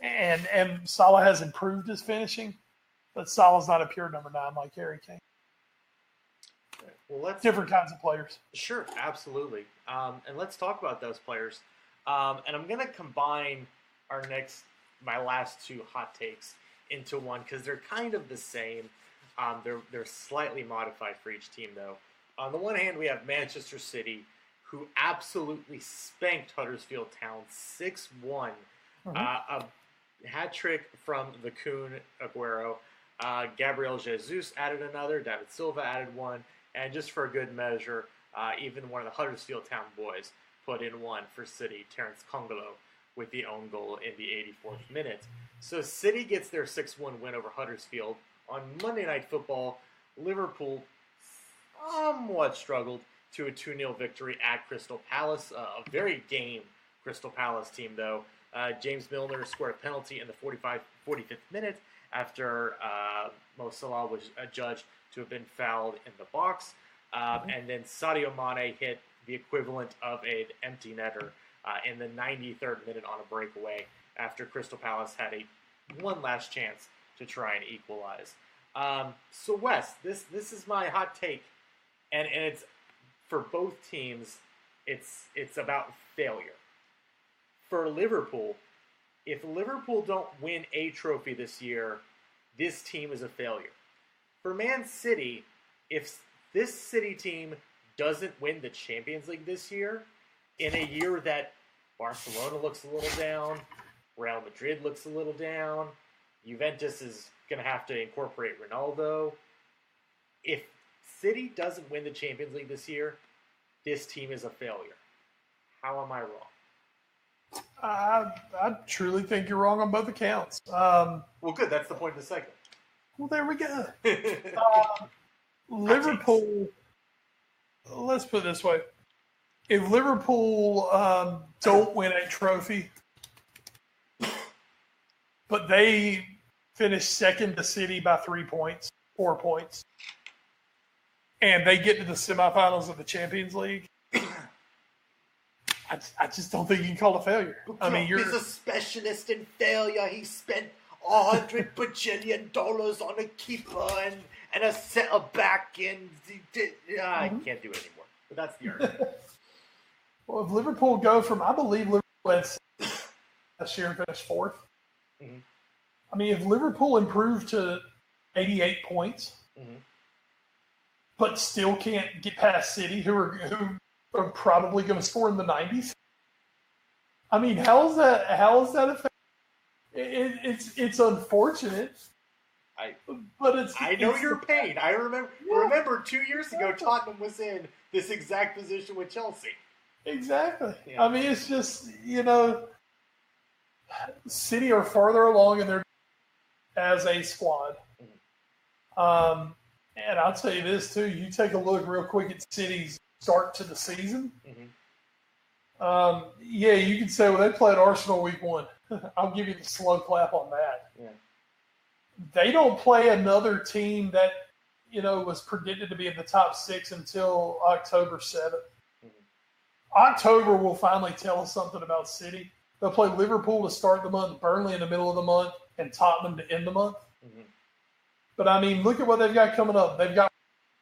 And Salah has improved his finishing, but Salah's not a pure number 9 like Harry Kane. Well, different kinds of players. Sure, absolutely. And let's talk about those players. And I'm going to combine my last 2 hot takes into one because they're kind of the same. They're slightly modified for each team, though. On the one hand, we have Manchester City, who absolutely spanked Huddersfield Town 6-1. Mm-hmm. A hat trick from the Kun Aguero. Gabriel Jesus added another. David Silva added one. And just for a good measure, even one of the Huddersfield Town boys put in one for City, Terence Kongolo, with the own goal in the 84th minute. So City gets their 6-1 win over Huddersfield. On Monday Night Football, Liverpool somewhat struggled to a 2-0 victory at Crystal Palace. A very game Crystal Palace team, though. James Milner scored a penalty in the 45th minute after Mo Salah was adjudged to have been fouled in the box. And then Sadio Mane hit the equivalent of an empty netter in the 93rd minute on a breakaway after Crystal Palace had a one last chance to try and equalize. So Wes, this is my hot take, and it's for both teams. It's about failure. For Liverpool, if Liverpool don't win a trophy this year, this team is a failure. For Man City, if this City team doesn't win the Champions League this year, in a year that Barcelona looks a little down, Real Madrid looks a little down, Juventus is going to have to incorporate Ronaldo. If City doesn't win the Champions League this year, this team is a failure. How am I wrong? I truly think you're wrong on both accounts. Well, good. That's the point of the segment. Well, there we go. Liverpool, let's put it this way. If Liverpool don't win a trophy, but they finish second to City by 3 points, 4 points, and they get to the semifinals of the Champions League, I just don't think you can call it a failure. I mean, he's a specialist in failure. He spent $100 bajillion on a keeper and a centre back, and I can't do it anymore. But that's the argument. Well, if Liverpool go from, I believe Liverpool had last year and finished fourth. Mm-hmm. I mean, if Liverpool improved to 88 points, but still can't get past City, who are probably going to score in the 90s. I mean, how is that effective? It's unfortunate. I know your pain. I remember 2 years ago Tottenham was in this exact position with Chelsea. Exactly. Yeah. I mean, it's just, City are farther along in their as a squad. And I'll tell you this too. You take a look real quick at City's start to the season. You can say, well, they played Arsenal week 1. I'll give you the slow clap on that. Yeah. They don't play another team that, was predicted to be in the top 6 until October 7th. October will finally tell us something about City. They'll play Liverpool to start the month, Burnley in the middle of the month, and Tottenham to end the month. But, I mean, look at what they've got coming up. They've got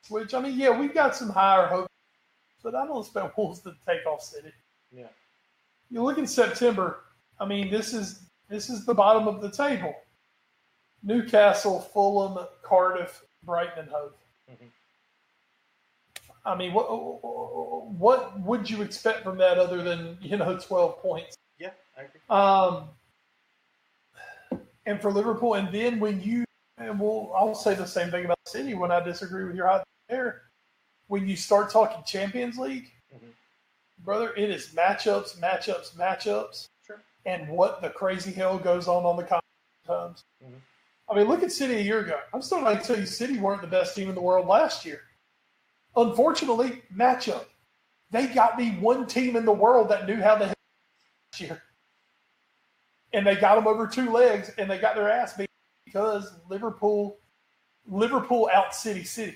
which, I mean, we've got some higher hopes, but I don't expect Wolves to take off City. Yeah. You look in September, I mean, this is the bottom of the table. Newcastle, Fulham, Cardiff, Brighton, and Hove. I mean, what would you expect from that other than, 12 points? Yeah, I agree. And for Liverpool, and then I'll say the same thing about City when I disagree with your hot there. When you start talking Champions League, brother, it is matchups. Sure. And what the crazy hell goes on the times. I mean, look at City a year ago. I'm still going to tell you City weren't the best team in the world last year. Unfortunately, matchup. They got the one team in the world that knew how to hit last year. And they got them over 2 legs, and they got their ass beat because Liverpool out City.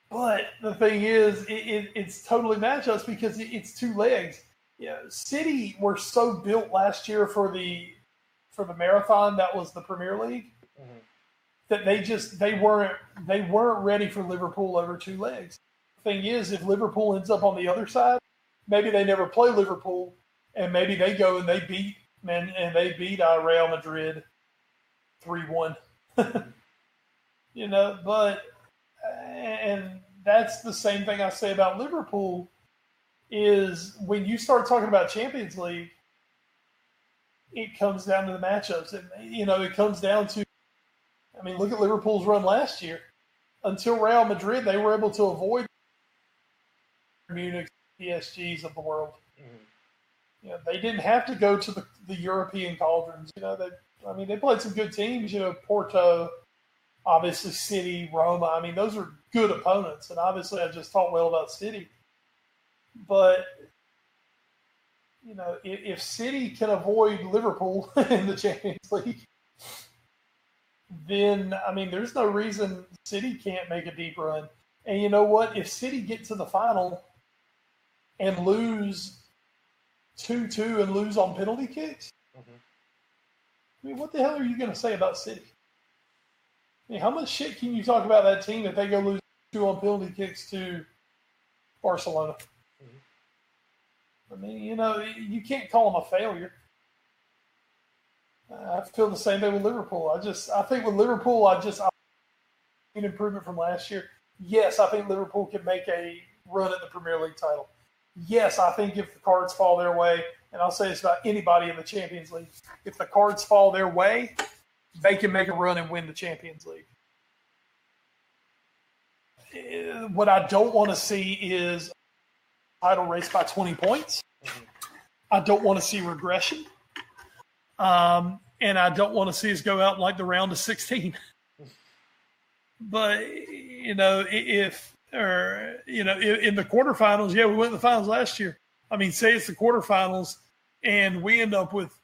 But the thing is, it's totally matchups because it's 2 legs. Yeah, City were so built last year for the marathon that was the Premier League that they weren't ready for Liverpool over 2 legs. The thing is, if Liverpool ends up on the other side, maybe they never play Liverpool, and maybe they go and they beat Real Madrid 3-1. But and that's the same thing I say about Liverpool is when you start talking about Champions League, it comes down to the matchups. It comes down to, I mean, look at Liverpool's run last year. Until Real Madrid, they were able to avoid Munich, PSGs of the world. They didn't have to go to the European cauldrons. They played some good teams. Porto, obviously City, Roma. I mean, those are good opponents. And obviously, I just talked well about City. But if City can avoid Liverpool in the Champions League, then I mean, there's no reason City can't make a deep run. And you know what? If City get to the final and lose 2-2 and lose on penalty kicks, I mean, what the hell are you going to say about City? I mean, how much shit can you talk about that team if they go lose 2 on penalty kicks to Barcelona? Mm-hmm. I mean, you can't call them a failure. I feel the same way with Liverpool. I think with Liverpool, I an improvement from last year. Yes, I think Liverpool can make a run at the Premier League title. Yes, I think if the cards fall their way, and I'll say this about anybody in the Champions League, if the cards fall their way, they can make a run and win the Champions League. What I don't want to see is a title race by 20 points. I don't want to see regression. And I don't want to see us go out like the round of 16. But, in the quarterfinals, we went to the finals last year. I mean, say it's the quarterfinals and we end up with,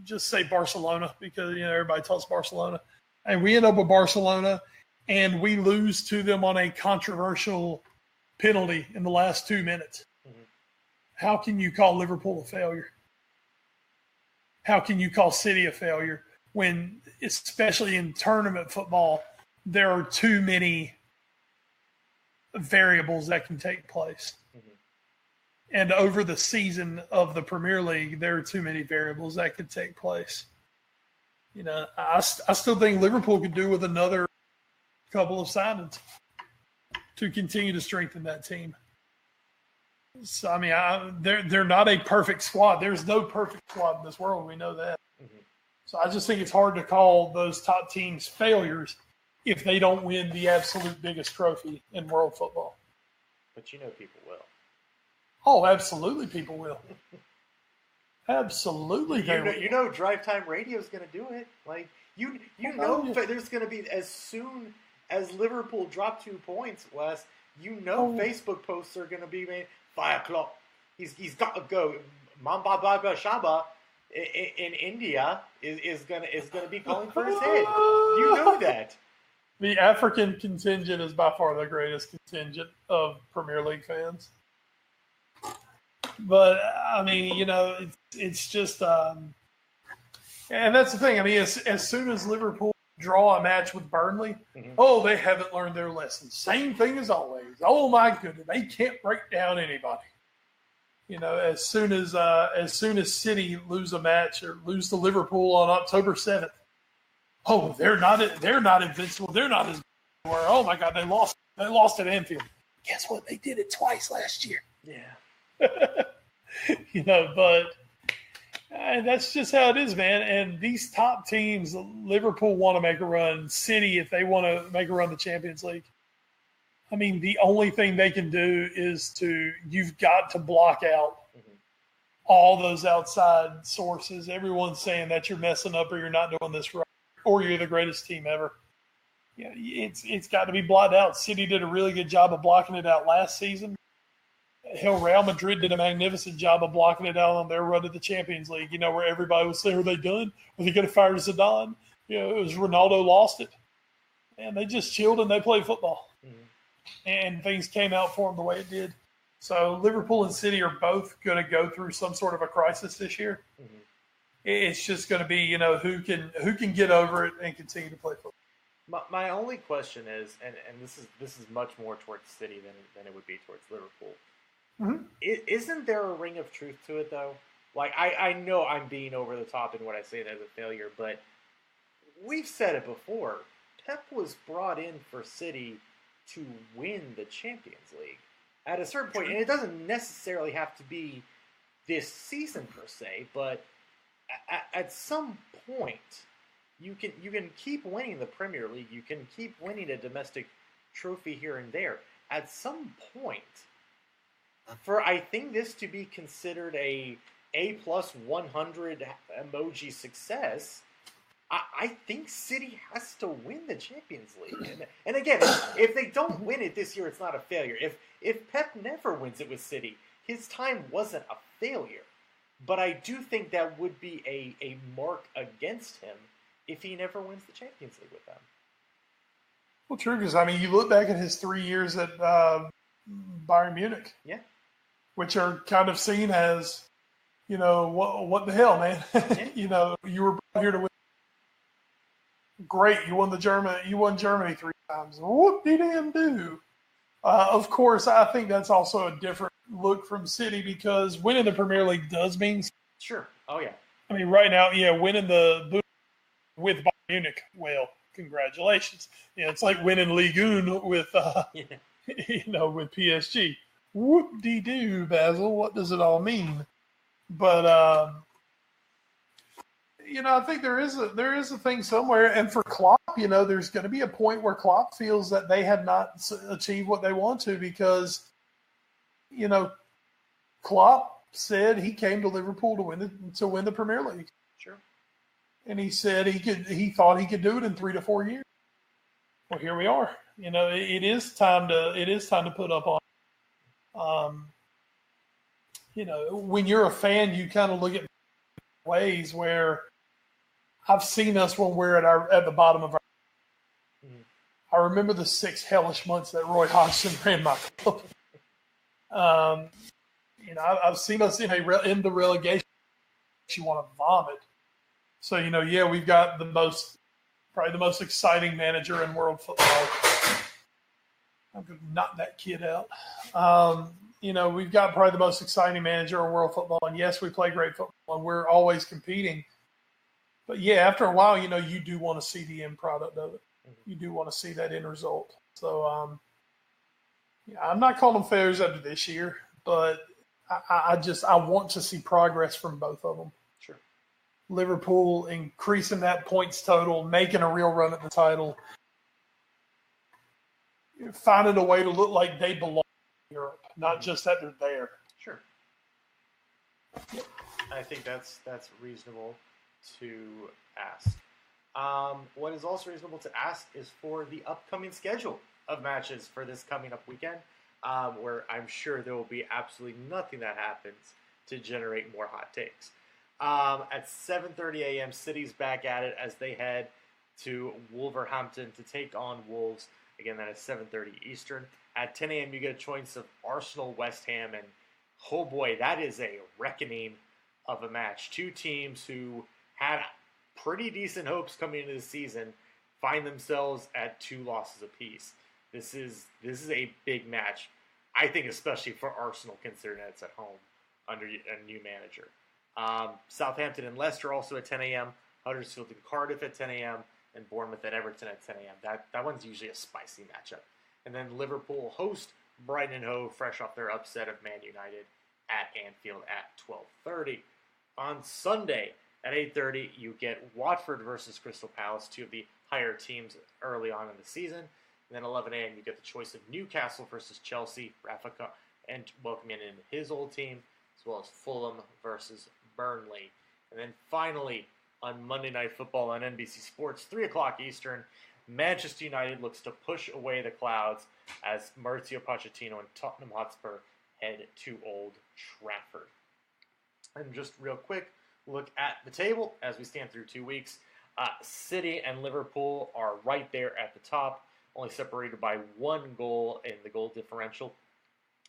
just say Barcelona, because, everybody talks Barcelona. And we end up with Barcelona and we lose to them on a controversial penalty in the last 2 minutes. Mm-hmm. How can you call Liverpool a failure? How can you call City a failure when, especially in tournament football, there are too many variables that can take place? Mm-hmm. And over the season of the Premier League, there are too many variables that could take place. I still think Liverpool could do with another couple of signings to continue to strengthen that team. So, I mean, they're not a perfect squad. There's no perfect squad in this world. We know that. Mm-hmm. So I just think it's hard to call those top teams failures if they don't win the absolute biggest trophy in world football. But people will. Oh, absolutely people will. Absolutely. Drive Time Radio is going to do it. Like, there's going to be, as soon as Liverpool drop 2 points, Wes, Facebook posts are going to be made. 5 o'clock. He's got to go. Mamba Baba Shaba in India is gonna be calling for his head. You know that. The African contingent is by far the greatest contingent of Premier League fans. But I mean, it's just, and that's the thing. I mean, as soon as Liverpool draw a match with Burnley, mm-hmm. They haven't learned their lesson. Same thing as always. Oh my goodness, they can't break down anybody. As soon as City lose a match or lose to Liverpool on October 7th, they're not invincible. They're not as good as they were. Oh my God, they lost at Anfield. Guess what? They did it twice last year. Yeah. But that's just how it is, man. And these top teams, Liverpool want to make a run. City, if they want to make a run the Champions League, I mean, the only thing they can do is you've got to block out mm-hmm. all those outside sources. Everyone's saying that you're messing up or you're not doing this right or you're the greatest team ever. It's got to be blotted out. City did a really good job of blocking it out last season. Hell, Real Madrid did a magnificent job of blocking it out on their run to the Champions League, where everybody was saying, are they done? Are they going to fire Zidane? It was Ronaldo lost it. And they just chilled and they played football. Mm-hmm. And things came out for them the way it did. So Liverpool and City are both going to go through some sort of a crisis this year. Mm-hmm. It's just going to be, who can get over it and continue to play football. My only question is, and this is much more towards City than it would be towards Liverpool. Mm-hmm. Isn't there a ring of truth to it, though? Like, I know I'm being over the top in what I say as a failure, but we've said it before. Pep was brought in for City to win the Champions League at a certain point, and it doesn't necessarily have to be this season per se, but at some point, you can keep winning the Premier League, you can keep winning a domestic trophy here and there. At some point, for I think this to be considered a plus 100 emoji success, I think City has to win the Champions League. And again, if they don't win it this year, it's not a failure. If Pep never wins it with City, his time wasn't a failure. But I do think that would be a mark against him if he never wins the Champions League with them. Well, true, because, I mean, you look back at his 3 years at Bayern Munich. Yeah. Which are kind of seen as, what the hell, man? Yeah. You were brought here to win Great, you won Germany 3 times. Whoop-de-damn-do. Of course, I think that's also a different look from City because winning the Premier League does mean. Sure. Oh yeah. I mean, right now, yeah, winning the Bundesliga with Bayern Munich, well, congratulations. Yeah, it's like winning Ligue 1 with, Yeah. with PSG. Whoop-de-doo, Basil. What does it all mean? But I think there is a thing somewhere, and for Klopp, there's going to be a point where Klopp feels that they have not achieved what they want to because, Klopp said he came to Liverpool to win the Premier League. Sure. And he said he thought he could do it in 3 to 4 years. Well, here we are. It is time to put up on. When you're a fan, you kind of look at ways where I've seen us when we're at the bottom of our. I remember the 6 hellish months that Roy Hodgson ran my club. I've seen us in the relegation. You want to vomit. So we've got probably the most exciting manager in world football. I'm going to knock that kid out. We've got probably the most exciting manager in world football, and yes, we play great football, and we're always competing. But yeah, after a while, you do want to see the end product of it. You do want to see that end result. So, I'm not calling them failures after this year, but I want to see progress from both of them. Sure. Liverpool increasing that points total, making a real run at the title, finding a way to look like they belong in Europe, not just that they're there. Sure. Yep. I think that's reasonable to ask. What is also reasonable to ask is for the upcoming schedule of matches for this coming up weekend, where I'm sure there will be absolutely nothing that happens to generate more hot takes. At 7:30 a.m., City's back at it as they head to Wolverhampton to take on Wolves. Again, that is 7:30 Eastern. At 10 a.m., you get a choice of Arsenal, West Ham, and oh boy, that is a reckoning of a match. Two teams who had pretty decent hopes coming into the season find themselves at 2 losses apiece. This is a big match, I think, especially for Arsenal, considering it's at home under a new manager. Southampton and Leicester also at 10 a.m. Huddersfield and Cardiff at 10 a.m. and Bournemouth at Everton at 10 a.m. That one's usually a spicy matchup. And then Liverpool host Brighton and Hove, fresh off their upset of Man United at Anfield at 12:30. On Sunday at 8:30, you get Watford versus Crystal Palace, two of the higher teams early on in the season. And then 11 a.m., you get the choice of Newcastle versus Chelsea, Rafa, and welcoming in his old team, as well as Fulham versus Burnley. And then finally, on Monday Night Football on NBC Sports, 3 o'clock Eastern, Manchester United looks to push away the clouds as Mauricio Pochettino and Tottenham Hotspur head to Old Trafford. And just real quick, look at the table as we stand through 2 weeks. City and Liverpool are right there at the top, only separated by 1 goal in the goal differential.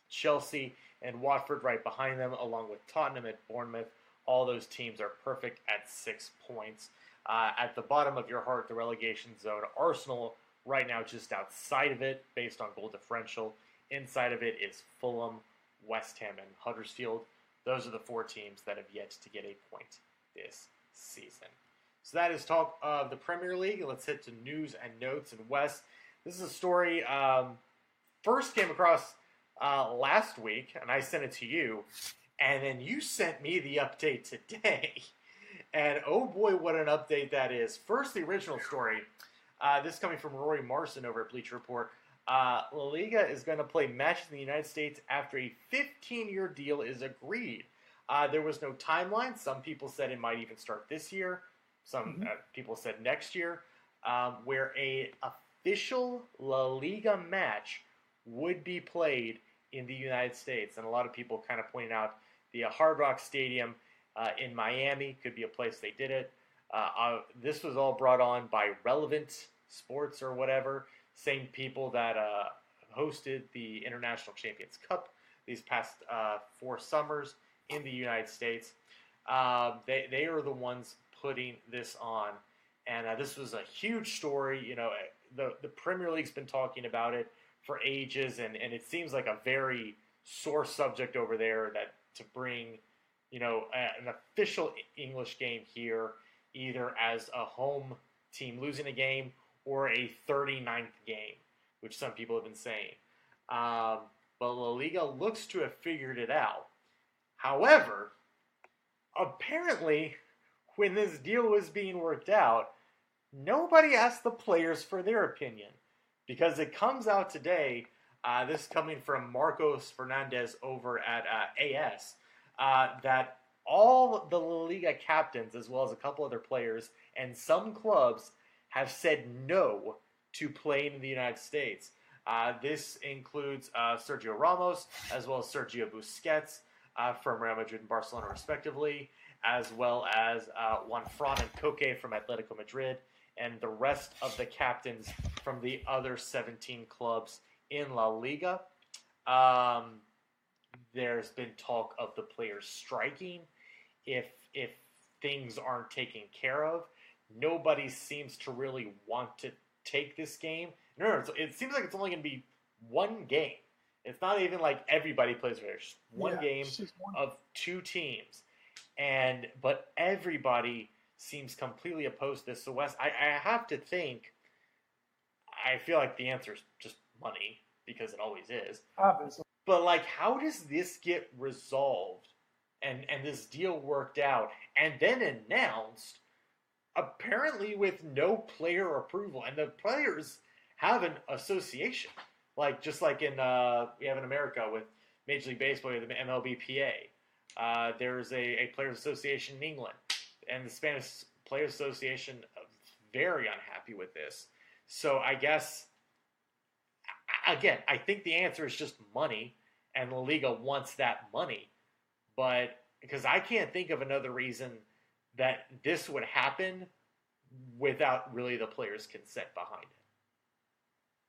Chelsea and Watford right behind them, along with Tottenham at Bournemouth. All those teams are perfect at 6 points. At the bottom of your heart, the relegation zone, Arsenal right now just outside of it based on goal differential. Inside of it is Fulham, West Ham, and Huddersfield. Those are the 4 teams that have yet to get a point this season. So that is talk of the Premier League. Let's hit to news and notes in West. This is a story first came across last week, and I sent it to you. And then you sent me the update today. And oh boy, what an update that is. First, the original story. This coming from Rory Marson over at Bleacher Report. La Liga is going to play matches in the United States after a 15-year deal is agreed. There was no timeline. Some people said it might even start this year. Some people said next year. Where a official La Liga match would be played in the United States. And a lot of people kind of pointed out the Hard Rock Stadium in Miami could be a place they did it. This was all brought on by Relevant Sports or whatever. Same people that hosted the International Champions Cup these past 4 summers in the United States. They are the ones putting this on. And this was a huge story. You know, the Premier League's been talking about it for ages, and it seems like a very sore subject over there that to bring, you know, an official English game here, either as a home team losing a game or a 39th game, which some people have been saying. But La Liga looks to have figured it out. However, apparently, when this deal was being worked out, nobody asked the players for their opinion. Because it comes out today, this coming from Marcos Fernandez over at AS, that all the La Liga captains, as well as a couple other players, and some clubs have said no to playing in the United States. This includes Sergio Ramos, as well as Sergio Busquets from Real Madrid and Barcelona, respectively, as well as Juan Fran and Koke from Atletico Madrid, and the rest of the captains from the other 17 clubs in La Liga. There's been talk of the players striking if things aren't taken care of. Nobody seems to really want to take this game. No, it seems like it's only going to be one game. It's not even like everybody plays for it. It's just one game of two teams. But everybody seems completely opposed to this. So, Wes, I have to think, I feel like the answer is just money, because it always is. Obviously. But, like, how does this get resolved and this deal worked out and then announced, apparently with no player approval? And the players have an association. Like, just like we have in America with Major League Baseball, the MLBPA. There's a Players Association in England. And the Spanish Players Association very unhappy with this. So I guess, again, I think the answer is just money, and La Liga wants that money. But because I can't think of another reason that this would happen without really the players' consent behind it.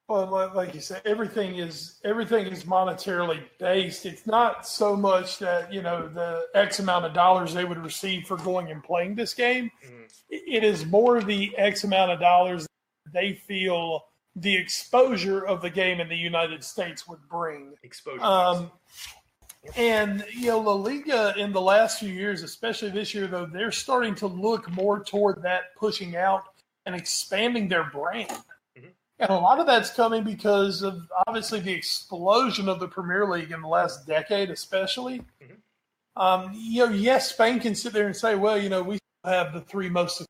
Well, like you said, everything is monetarily based. It's not so much that, you know, the X amount of dollars they would receive for going and playing this game. Mm-hmm. It is more the X amount of dollars they feel the exposure of the game in the United States would bring. Exposure. And, you know, La Liga in the last few years, especially this year, though, they're starting to look more toward that pushing out and expanding their brand. And a lot of that's coming because of, obviously, the explosion of the Premier League in the last decade, especially. Mm-hmm. You know, yes, Spain can sit there and say, well, you know, we have the three most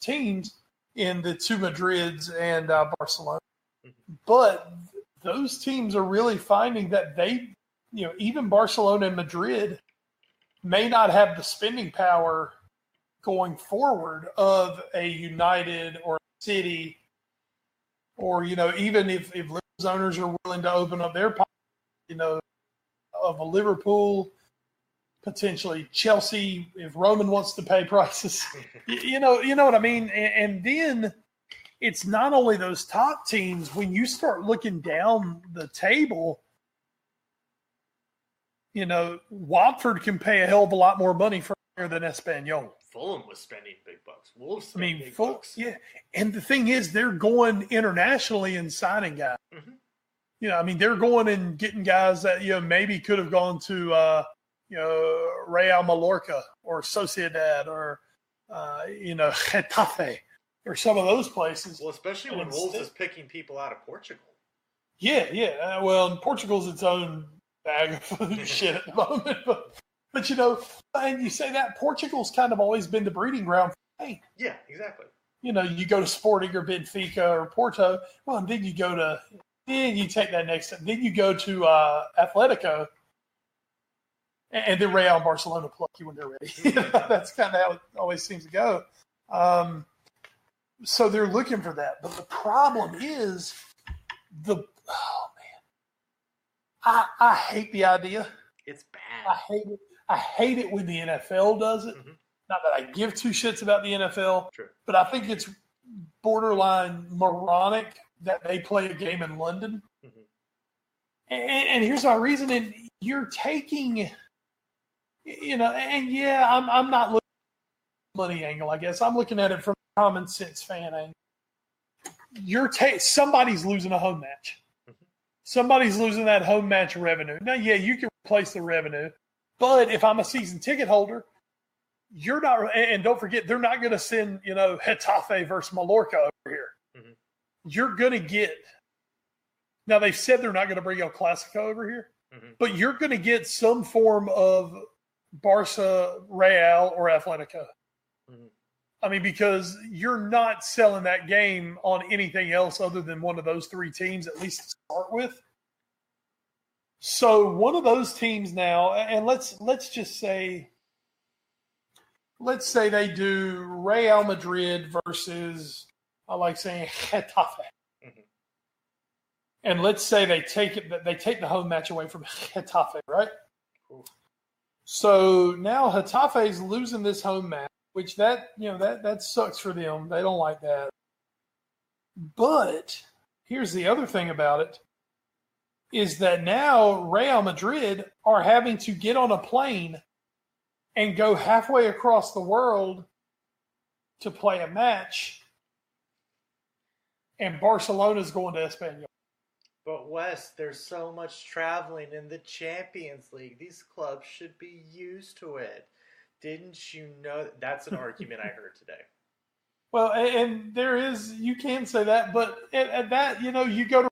teams in the two Madrids and Barcelona. Mm-hmm. But those teams are really finding that they, you know, even Barcelona and Madrid may not have the spending power going forward of a United or a City. Or, you know, even if Liverpool owners are willing to open up their pocket, you know, of a Liverpool, potentially Chelsea, if Roman wants to pay prices, you know what I mean? And then it's not only those top teams. When you start looking down the table, you know, Watford can pay a hell of a lot more money for her than Espanyol. Fulham was spending big bucks. Wolves spent big bucks. Yeah. And the thing is, they're going internationally and signing guys. Mm-hmm. You know, I mean, they're going and getting guys that, you know, maybe could have gone to, you know, Real Mallorca or Sociedad or, you know, Getafe or some of those places. Well, especially when Wolves is picking people out of Portugal. Yeah. Well, Portugal's its own bag of shit at the moment. But, you know, and you say that Portugal's kind of always been the breeding ground for Spain. Yeah, exactly. You know, you go to Sporting or Benfica or Porto, well, and then you take that next step. Then you go to Atletico, and then Real and Barcelona pluck you when they're ready. You know, that's kind of how it always seems to go. So they're looking for that. But the problem is I hate the idea. It's bad. I hate it. I hate it when the NFL does it. Mm-hmm. Not that I give two shits about the NFL, True. But I think it's borderline moronic that they play a game in London. Mm-hmm. And here's my reasoning. You're taking, you know, and yeah, I'm not looking money angle, I guess. I'm looking at it from a common sense fan angle. Somebody's losing a home match. Somebody's losing that home match revenue. Now, yeah, you can replace the revenue, but if I'm a season ticket holder, you're not. And don't forget, they're not going to send Getafe versus Mallorca over here. Mm-hmm. You're going to get. Now they've said they're not going to bring El Clasico over here, mm-hmm. but you're going to get some form of Barca, Real, or Atletico. Mm-hmm. I mean, because you're not selling that game on anything else other than one of those three teams, at least to start with. So one of those teams now, and let's just say, they do Real Madrid versus, I like saying, Getafe. Mm-hmm. And let's say they take the home match away from Getafe, right? Cool. So now Getafe is losing this home match. Which that sucks for them. They don't like that. But here's the other thing about it, is that now Real Madrid are having to get on a plane and go halfway across the world to play a match, and Barcelona's going to Espanyol. But Wes, there's so much traveling in the Champions League. These clubs should be used to it. Didn't you know? That's an argument I heard today. Well, and there is, you can say that, but at that, you go to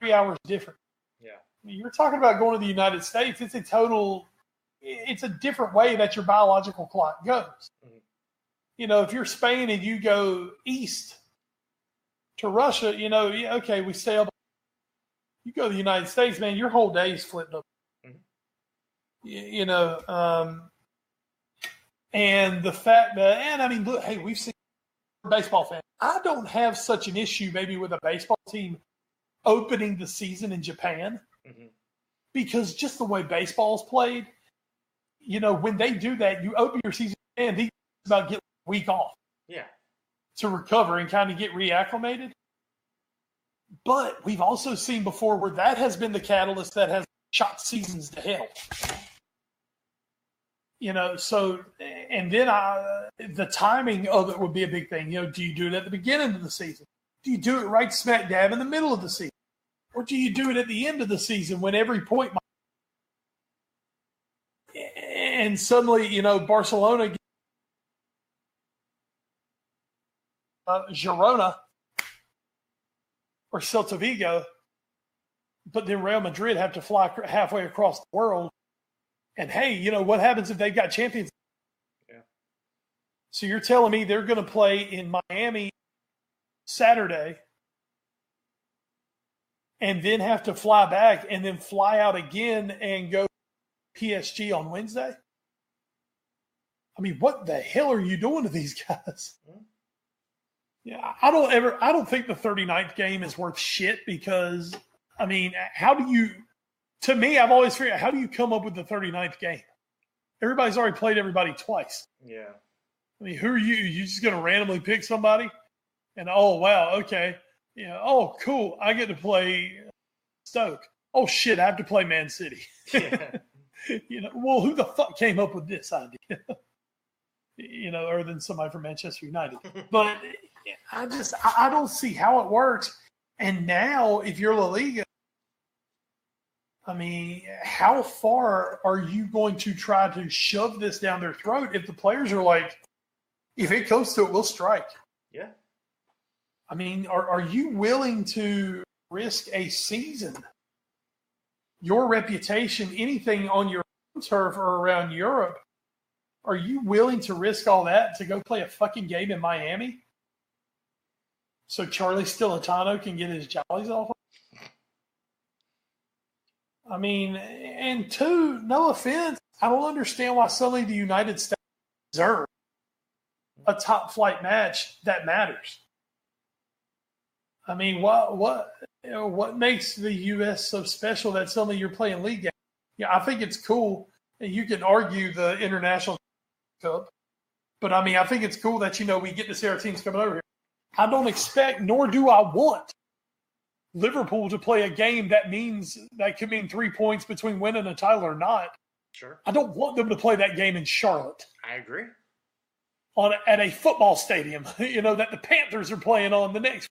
3 hours different. Yeah. You're talking about going to the United States. It's a different way that your biological clock goes. Mm-hmm. If you're Spain and you go east to Russia, okay, we sail. You go to the United States, man, your whole day is flipped up. Mm-hmm. And the fact that, and I mean, look, hey, we've seen baseball fans. I don't have such an issue maybe with a baseball team opening the season in Japan, mm-hmm. because just the way baseball's played, when they do that, you open your season and it's about getting a week off. Yeah. To recover and kind of get reacclimated. But we've also seen before where that has been the catalyst that has shot seasons to hell. So, and then the timing of it would be a big thing. Do you do it at the beginning of the season? Do you do it right smack dab in the middle of the season? Or do you do it at the end of the season when every point and suddenly, Barcelona, Girona, or Celta Vigo, but then Real Madrid have to fly halfway across the world. And hey, what happens if they've got Champions? Yeah. So you're telling me they're going to play in Miami Saturday and then have to fly back and then fly out again and go PSG on Wednesday? I mean, what the hell are you doing to these guys? Mm-hmm. Yeah, I don't think the 39th game is worth shit because, I mean, to me, I've always figured out, how do you come up with the 39th game? Everybody's already played everybody twice. Yeah. I mean, who are you? You just going to randomly pick somebody? And, oh, wow, okay. Oh, cool. I get to play Stoke. Oh, shit, I have to play Man City. Yeah. Well, who the fuck came up with this idea? Other than somebody from Manchester United. But I don't see how it works. And now, if you're La Liga, I mean, how far are you going to try to shove this down their throat if the players are like, if it comes to it, we'll strike? Yeah. I mean, are you willing to risk a season, your reputation, anything on your own turf or around Europe? Are you willing to risk all that to go play a fucking game in Miami so Charlie Stilitano can get his jollies off? I mean, and two, no offense, I don't understand why suddenly the United States deserve a top flight match that matters. I mean, what makes the U.S. so special that suddenly you're playing league games? Yeah, I think it's cool. And you can argue the International Cup, but I mean, I think it's cool that, we get to see our teams coming over here. I don't expect, nor do I want, Liverpool to play a game that could mean 3 points between winning a title or not. Sure. I don't want them to play that game in Charlotte. I agree. at a football stadium, that the Panthers are playing on the next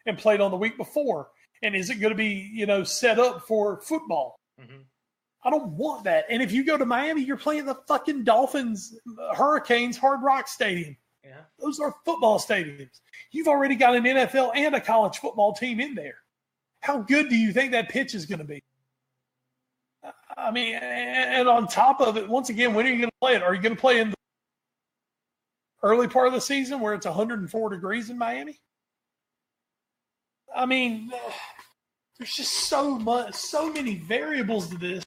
and played on the week before? And is it going to be, set up for football? Mm-hmm. I don't want that. And if you go to Miami, you're playing the fucking Dolphins, Hurricanes, Hard Rock Stadium. Yeah. Those are football stadiums. You've already got an NFL and a college football team in there. How good do you think that pitch is going to be? I mean, and on top of it, once again, when are you going to play it? Are you going to play in the early part of the season where it's 104 degrees in Miami? I mean, there's just so many variables to this.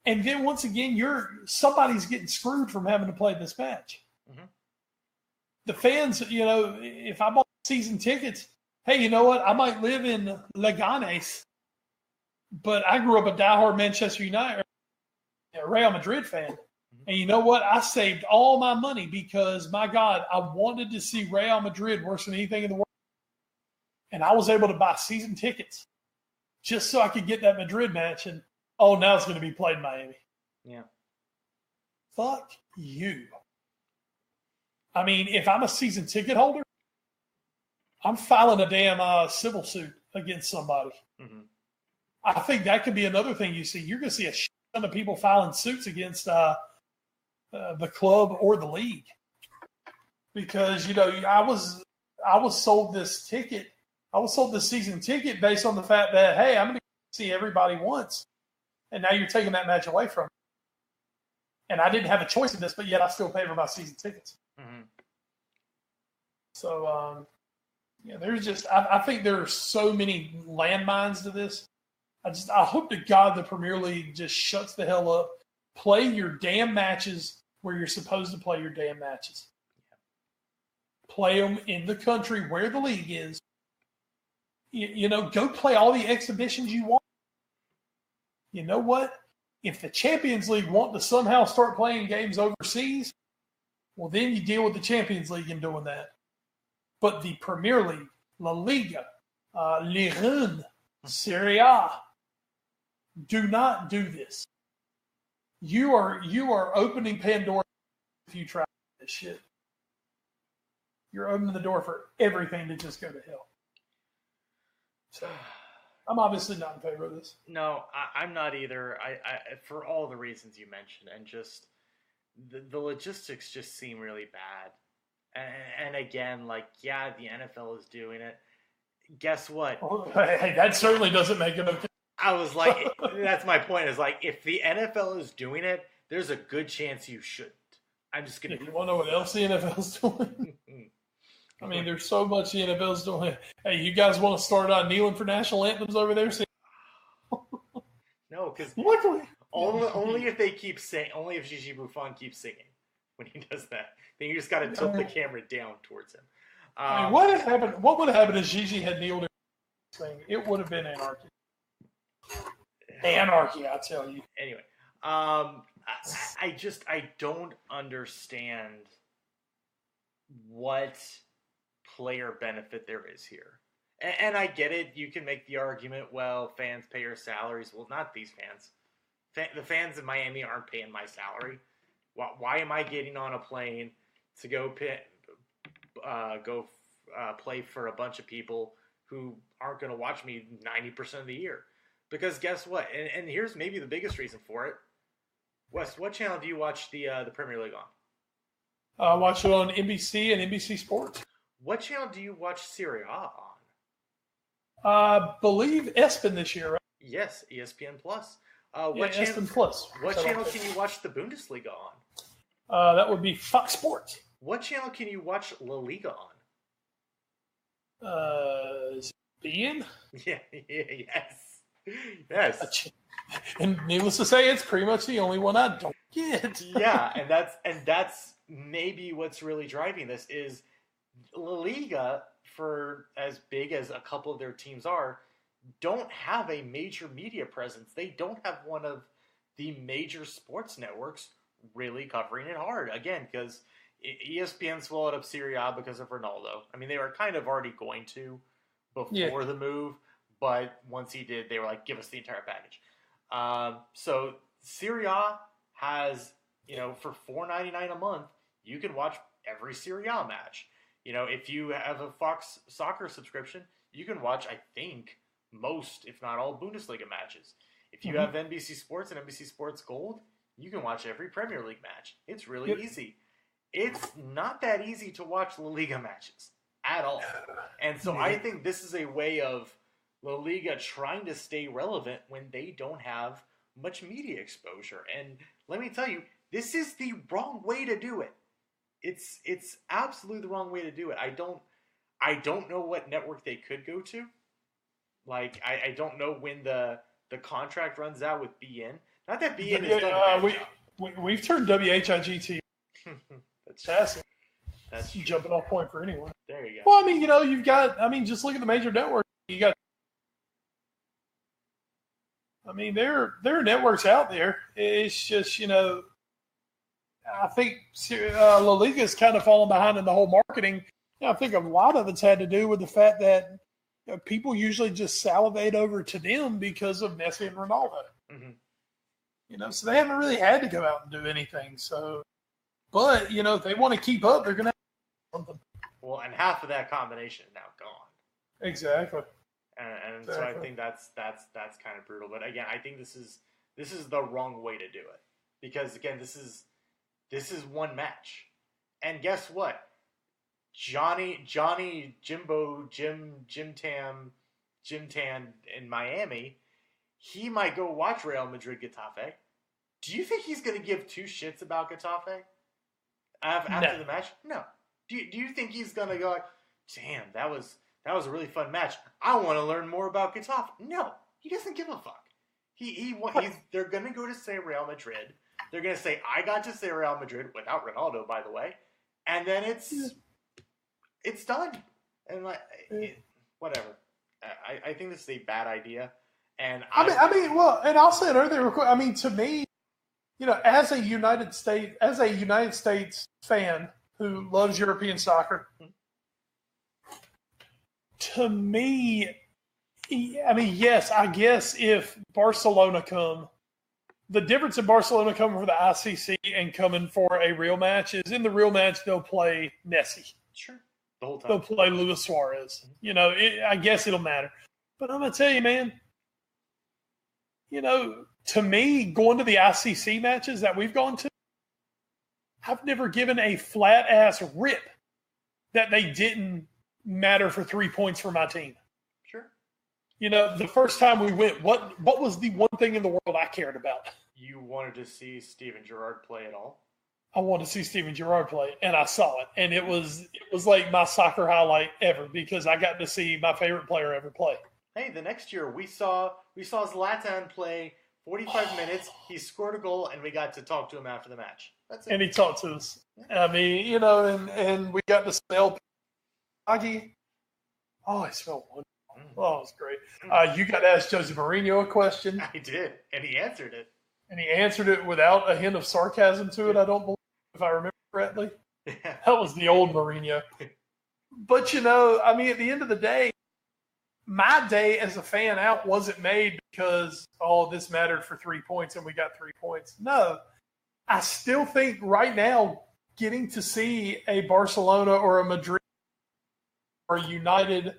And then once again, somebody's getting screwed from having to play this match. Mm-hmm. The fans, if I bought season tickets, hey, you know what? I might live in Leganes, but I grew up a diehard Manchester United, Real Madrid fan. Mm-hmm. And you know what? I saved all my money because, my God, I wanted to see Real Madrid worse than anything in the world. And I was able to buy season tickets just so I could get that Madrid match. And, now it's going to be played in Miami. Yeah. Fuck you. I mean, if I'm a season ticket holder, I'm filing a damn civil suit against somebody. Mm-hmm. I think that could be another thing you see. You're going to see a ton of people filing suits against the club or the league because I was sold this ticket. I was sold this season ticket based on the fact that, hey, I'm going to see everybody once, and now you're taking that match away from me. And I didn't have a choice in this, but yet I still pay for my season tickets. Mm-hmm. So, there's just I think there are so many landmines to this. I hope to God the Premier League just shuts the hell up. Play your damn matches where you're supposed to play your damn matches. Play them in the country where the league is. Go play all the exhibitions you want. You know what? If the Champions League want to somehow start playing games overseas, well, then you deal with the Champions League in doing that. But the Premier League, La Liga, Liga, Serie A, do not do this. You are opening Pandora if you try this shit. You're opening the door for everything to just go to hell. So, I'm obviously not in favor of this. No, I'm not either. I for all the reasons you mentioned, and just the logistics just seem really bad. And again, the NFL is doing it. Guess what? Oh, hey, that certainly doesn't make it okay. I was like, that's my point. Is if the NFL is doing it, there's a good chance you shouldn't. I'm just gonna. You want to know what else the NFL's doing? I mean, there's so much the NFL's doing. Hey, you guys want to start kneeling for national anthems over there? No, because luckily, only if they keep saying, only if Gigi Buffon keeps singing when he does that. Then you just got to tilt the camera down towards him. I mean, what would have happened if Gigi had kneeled and sang? It would have been anarchy. Anarchy, I tell you. Anyway, I don't understand what player benefit there is here. And I get it. You can make the argument, well, fans pay your salaries. Well, not these fans. The fans in Miami aren't paying my salary. Why am I getting on a plane to go play for a bunch of people who aren't going to watch me 90% of the year? Because guess what? And here's maybe the biggest reason for it. Wes, what channel do you watch the Premier League on? I watch it on NBC and NBC Sports. What channel do you watch Serie A on? I believe ESPN this year, right? Yes, ESPN Plus. ESPN Plus. What channel can you watch the Bundesliga on? That would be Fox Sports. What channel can you watch La Liga on? beIN? Yeah, yes. And needless to say, it's pretty much the only one I don't get. Yeah, and that's maybe what's really driving this is La Liga, for as big as a couple of their teams are, don't have a major media presence. They don't have one of the major sports networks really covering it hard. Again, because ESPN swallowed up Serie A because of Ronaldo. I mean, they were kind of already going to before the move, but once he did, they were like, give us the entire package. So Serie A has, for $4.99 a month, you can watch every Serie A match. You know, if you have a Fox Soccer subscription, you can watch, I think, most, if not all, Bundesliga matches. If you have NBC Sports and NBC Sports Gold, you can watch every Premier League match. It's really easy. It's not that easy to watch La Liga matches at all. And so I think this is a way of La Liga trying to stay relevant when they don't have much media exposure. And let me tell you, this is the wrong way to do it. It's absolutely the wrong way to do it. I don't know what network they could go to. Like, I don't know when the contract runs out with BN. Not that BN is done. We've turned WHIG That's jumping off point for anyone. There you go. Well, I mean, you know, you've got. I mean, just look at the major networks. You got. I mean, there are networks out there. It's just, you know, I think La Liga is kind of falling behind in the whole marketing. You know, I think a lot of it's had to do with the fact that people usually just salivate over to them because of Messi and Ronaldo. Mm-hmm. You know, so they haven't really had to go out and do anything. So, but, you know, if they want to keep up, they're going to have something. Well, and half of that combination is now gone. Exactly. And so I think that's kind of brutal. But again, I think this is the wrong way to do it, because again, this is one match, and guess what? Johnny, Jimbo, Jim Tan in Miami, he might go watch Real Madrid Getafe. Do you think he's going to give two shits about Getafe after the match? No. Do you think he's going to go like, damn, that was a really fun match. I want to learn more about Getafe. No, he doesn't give a fuck. They're going to go to say Real Madrid. They're going to say, I got to say Real Madrid without Ronaldo, by the way. And then it's done. And whatever. I think this is a bad idea. And I mean, well, and I'll say another thing real quick. I mean, to me, you know, as a United States fan who loves European soccer, to me, I mean, yes, I guess if Barcelona come, the difference in Barcelona coming for the ICC and coming for a real match is in the real match they'll play Messi. Sure. The whole time. They'll play Luis Suarez. You know, I guess it'll matter. But I'm going to tell you, man, you know, to me, going to the ICC matches that we've gone to, I've never given a flat-ass rip that they didn't matter for 3 points for my team. Sure. You know, the first time we went, what was the one thing in the world I cared about? You wanted to see Steven Gerrard play at all? I wanted to see Steven Gerrard play, and I saw it. And it was like my soccer highlight ever, because I got to see my favorite player ever play. Hey, the next year we saw Zlatan play 45 minutes. He scored a goal, and we got to talk to him after the match. That's it. And he talked to us. I mean, you know, and we got to smell Aggie. Oh, it smelled wonderful. Oh, it was great. You got to ask Jose Mourinho a question. I did, and he answered it. And he answered it without a hint of sarcasm to it, I don't believe, if I remember correctly. That was the old Mourinho. But, you know, I mean, at the end of the day, my day as a fan out wasn't made because, this mattered for 3 points and we got 3 points. No, I still think right now getting to see a Barcelona or a Madrid or United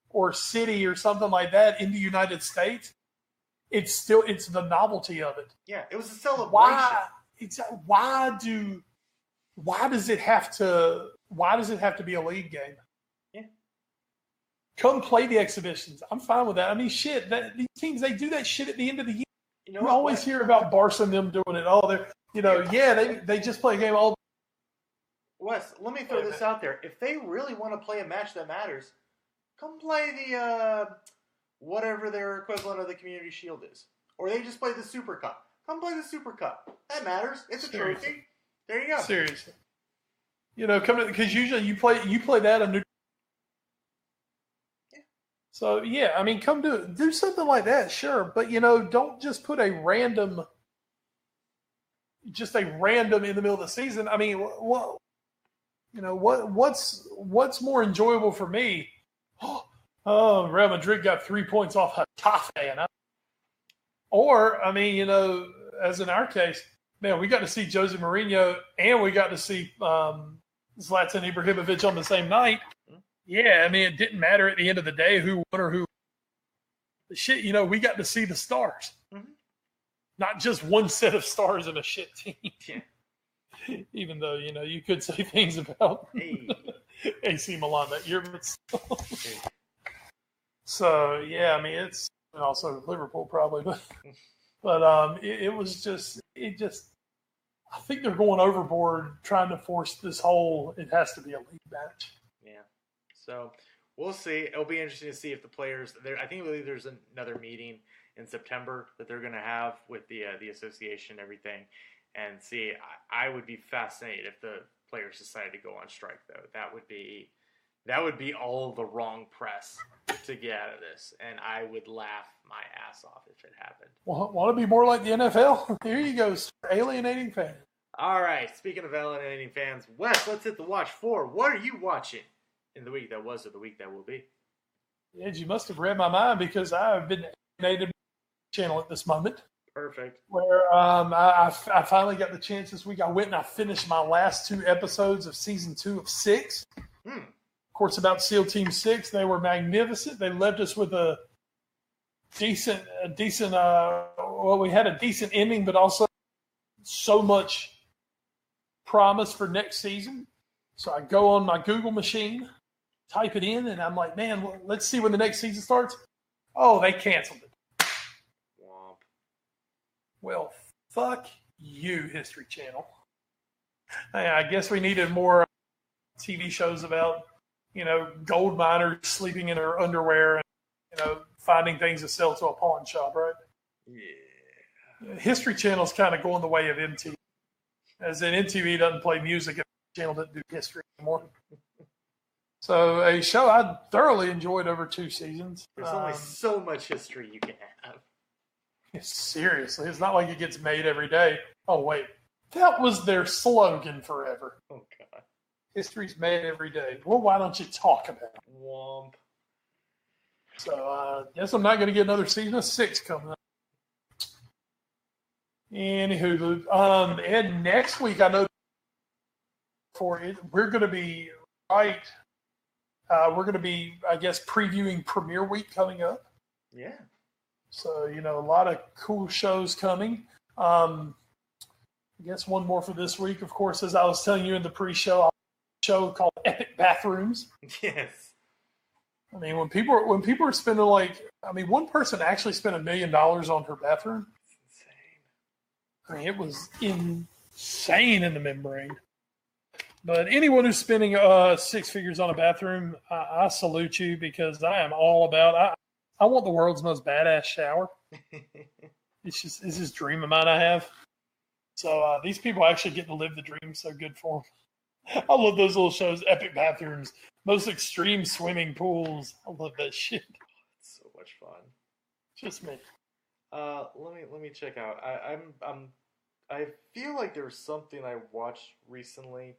or City or something like that in the United States, it's the novelty of it. Yeah, it was a celebration. Why does it have to be a league game? Yeah. Come play the exhibitions. I'm fine with that. I mean, shit, these teams, they do that shit at the end of the year. You know, always hear about Barca and them doing it. Oh, they're, you know, they just play a game all. Wes, let me throw this out there. If they really want to play a match that matters, come play the whatever their equivalent of the Community Shield is. Or they just play the Super Cup. Come play the Super Cup. That matters. It's a trophy. There you go. Seriously. You know, because usually you play that under. Yeah. So yeah, I mean, come do something like that, sure. But you know, don't just put a random in the middle of the season. I mean, what you know, what's more enjoyable for me? Oh, Real Madrid got 3 points off Getafe. Or, I mean, you know, as in our case, man, we got to see Jose Mourinho and we got to see Zlatan Ibrahimovic on the same night. Yeah, I mean, it didn't matter at the end of the day who won or who. Shit, we got to see the stars, not just one set of stars in a shit team. Yeah. Even though you could say things about AC Milan that year, but still. So yeah, I mean, it's also Liverpool probably, but it was just. I think they're going overboard trying to force this whole. It has to be a league match. Yeah. So we'll see. It'll be interesting to see if the players. I think there's another meeting in September that they're going to have with the association and everything, and see. I would be fascinated if the players decided to go on strike, though. That would be all the wrong press to get out of this, and I would laugh my ass off if it happened. Want to be more like the NFL? Here you go, alienating fans. All right, speaking of alienating fans, Wes, let's hit the watch for. What are you watching in the week that was or the week that will be? Ed, you must have read my mind because I've been alienated channel at this moment. Perfect. Where I finally got the chance this week. I went and I finished my last 2 episodes of season 2 of 6. Of course, about SEAL Team 6, they were magnificent. They left us with a decent. We had a decent ending, but also so much promise for next season. So I go on my Google machine, type it in, and I'm like, man, let's see when the next season starts. Oh, they canceled it. Womp. Well, fuck you, History Channel. I guess we needed more TV shows about, gold miners sleeping in their underwear and, finding things to sell to a pawn shop, right? Yeah. History Channel's kind of going the way of MTV. As in, MTV doesn't play music, and the channel doesn't do history anymore. So a show I thoroughly enjoyed over 2 seasons. There's only so much history you can have. Seriously, it's not like it gets made every day. Oh, wait. That was their slogan forever. Oh, God. History's made every day. Well, why don't you talk about it? Womp. So I guess I'm not going to get another season of 6 coming up. Anywho, and next week I know for it we're going to be we're going to be, I guess, previewing Premiere Week coming up. Yeah. So a lot of cool shows coming. I guess one more for this week, of course, as I was telling you in the pre-show, a show called Epic Bathrooms. Yes. I mean, when people are spending one person actually spent $1 million on her bathroom. I mean, it was insane in the membrane. But anyone who's spending 6 figures on a bathroom, I salute you because I am all about. I want the world's most badass shower. It's this dream of mine I have. So these people actually get to live the dream. So good for them. I love those little shows, Epic Bathrooms, most extreme swimming pools. I love that shit. It's so much fun. Just me. Let me check out. I feel like there was something I watched recently.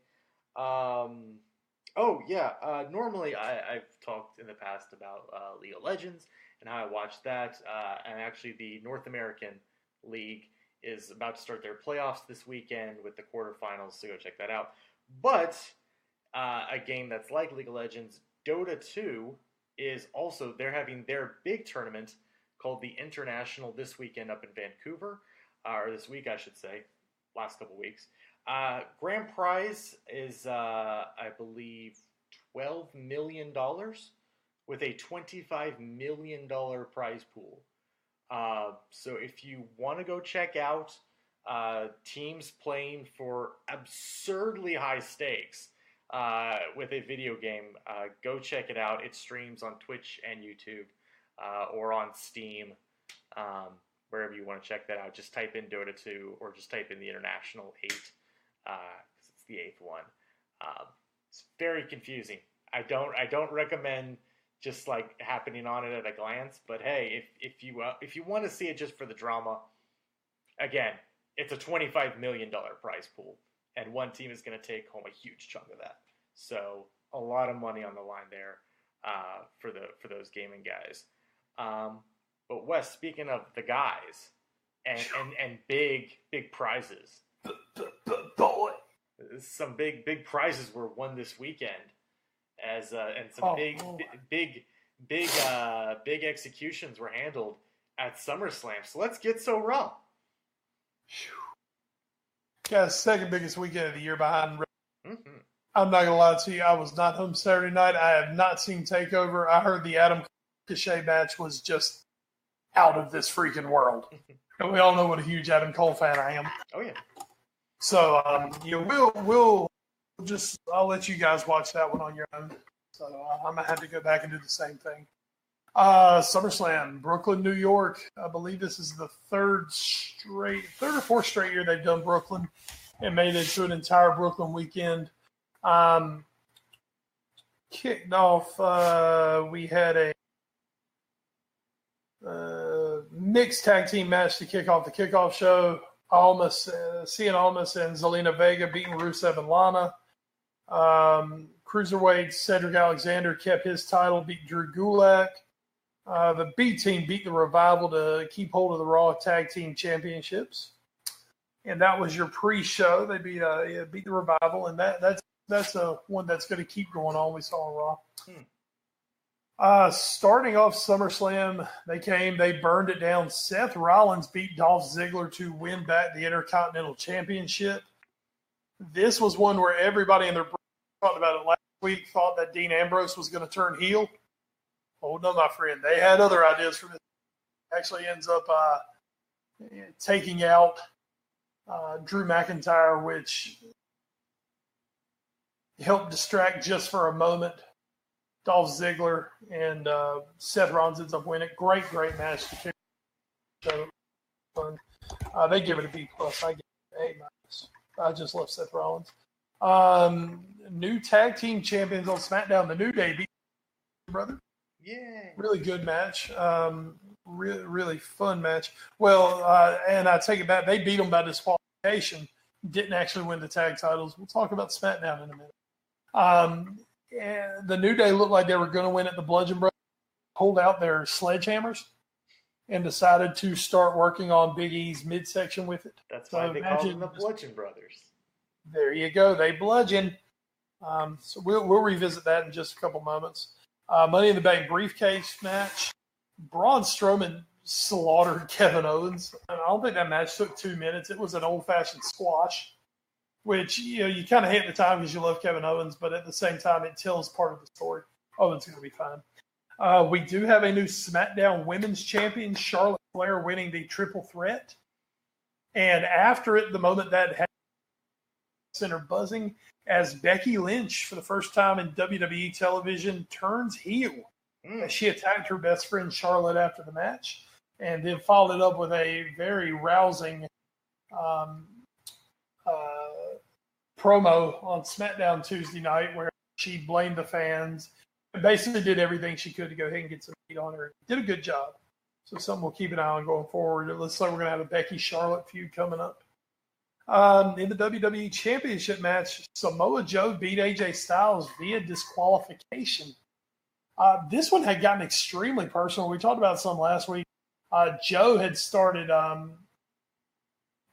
Normally I've talked in the past about League of Legends and how I watched that. And actually, the North American League is about to start their playoffs this weekend with the quarterfinals. So go check that out. But a game that's like League of Legends, Dota 2 is also, they're having their big tournament called the International this weekend up in Vancouver, or this week, I should say, last couple weeks. Grand prize is, I believe, $12 million with a $25 million prize pool. So if you want to go check out teams playing for absurdly high stakes with a video game, go check it out. It streams on Twitch and YouTube or on Steam, wherever you want to check that out. Just type in Dota 2 or just type in the International 8 because it's the 8th one. It's very confusing. I don't recommend just like happening on it at a glance. But hey, if you want to see it just for the drama, again, it's a $25 million prize pool, and one team is going to take home a huge chunk of that. So a lot of money on the line there for those gaming guys. But Wes, speaking of the guys and big prizes, Boy. some big prizes were won this weekend, as and some big executions were handled at SummerSlam. So let's get so raw. Guys, second biggest weekend of the year behind. Mm-hmm. I'm not gonna lie to you. I was not home Saturday night. I have not seen Takeover. I heard the Adam Cole match was just out of this freaking world. And we all know what a huge Adam Cole fan I am. Oh yeah. So we'll just I'll let you guys watch that one on your own. So I'm gonna have to go back and do the same thing. SummerSlam, Brooklyn, New York. I believe this is the third or fourth straight year they've done Brooklyn and made it to an entire Brooklyn weekend. Kicked off, we had a mixed tag team match to kick off the kickoff show. Cien Almas and Zelina Vega beating Rusev and Lana. Cruiserweight Cedric Alexander kept his title, beat Drew Gulak. The B team beat the Revival to keep hold of the Raw Tag Team Championships. And that was your pre-show. They beat the Revival, and that's a one that's going to keep going on. We saw on Raw. Starting off SummerSlam, they burned it down. Seth Rollins beat Dolph Ziggler to win back the Intercontinental Championship. This was one where everybody in their talked about it last week, thought that Dean Ambrose was going to turn heel. Oh no, my friend, they had other ideas for this. Actually ends up taking out Drew McIntyre, which helped distract just for a moment Dolph Ziggler, and Seth Rollins ends up winning. Great match to kick. So fun. They give it a B+. I give it an A-. I just love Seth Rollins. New tag team champions on SmackDown. The New Day beat brother. Yeah. Really good match. Really fun match. Well, and I take it back. They beat them by disqualification. Didn't actually win the tag titles. We'll talk about SmackDown in a minute. And the New Day looked like they were going to win at the Bludgeon Brothers. Pulled out their sledgehammers and decided to start working on Big E's midsection with it. That's why they call them the Bludgeon Brothers. There you go. They bludgeon. So we'll revisit that in just a couple moments. Money in the Bank briefcase match. Braun Strowman slaughtered Kevin Owens. I don't think that match took 2 minutes. It was an old-fashioned squash, which you kind of hate at the time because you love Kevin Owens, but at the same time, it tells part of the story. Owens going to be fine. We do have a new SmackDown Women's Champion, Charlotte Flair, winning the Triple Threat. And after it, the moment that happened, center buzzing as Becky Lynch, for the first time in WWE television, turns heel. She attacked her best friend Charlotte after the match, and then followed it up with a very rousing promo on SmackDown Tuesday night where she blamed the fans and basically did everything she could to go ahead and get some heat on her. Did a good job. So something we'll keep an eye on going forward. It looks like we're going to have a Becky-Charlotte feud coming up. In the WWE Championship match, Samoa Joe beat AJ Styles via disqualification. This one had gotten extremely personal. We talked about some last week. Joe had started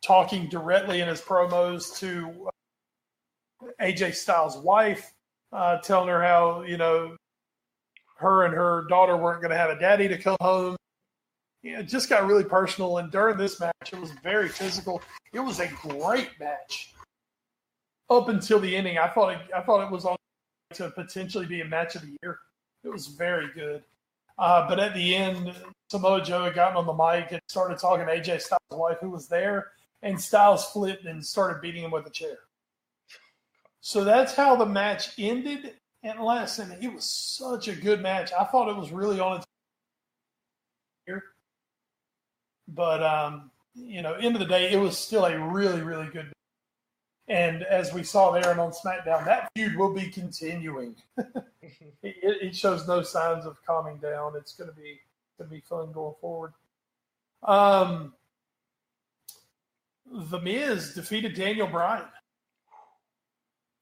talking directly in his promos to AJ Styles' wife, telling her how, her and her daughter weren't going to have a daddy to come home. It just got really personal, and during this match, it was very physical. It was a great match up until the ending. I thought it was on to potentially be a match of the year. It was very good. But at the end, Samoa Joe had gotten on the mic and started talking to AJ Styles' wife, who was there, and Styles flipped and started beating him with a chair. So that's how the match ended. And listen, it was such a good match. I thought it was really on its here. But, end of the day, it was still a really, really good match. And as we saw there and on SmackDown, that feud will be continuing. It shows no signs of calming down. It's going to be fun going forward. The Miz defeated Daniel Bryan.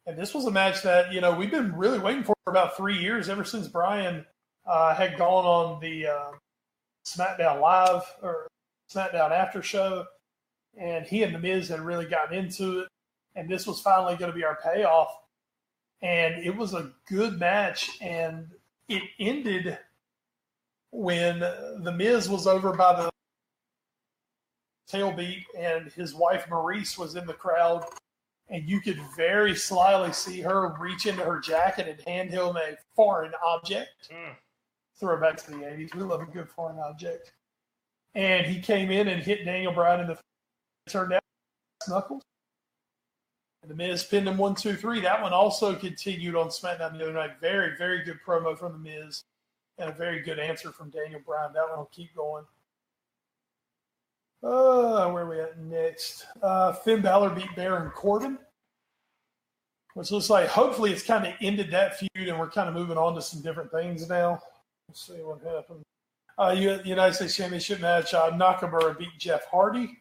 And this was a match that, we've been really waiting for about 3 years, ever since Bryan had gone on the SmackDown Live or SmackDown After Show. And he and The Miz had really gotten into it. and this was finally going to be our payoff. And it was a good match, and it ended when The Miz was over by the tailbeat, and his wife Maurice was in the crowd, and you could very slyly see her reach into her jacket and hand him a foreign object. Throwback to the 80s. We love a good foreign object. And he came in and hit Daniel Bryan in the turned out knuckles. And The Miz pinned him 1, 2, 3. That one also continued on SmackDown the other night. Very, very good promo from The Miz and a very good answer from Daniel Bryan. That one will keep going. Where are we at next? Finn Balor beat Baron Corbin, which looks like hopefully it's kind of ended that feud and we're kind of moving on to some different things now. Let's see what happened. United States Championship match, Nakamura beat Jeff Hardy.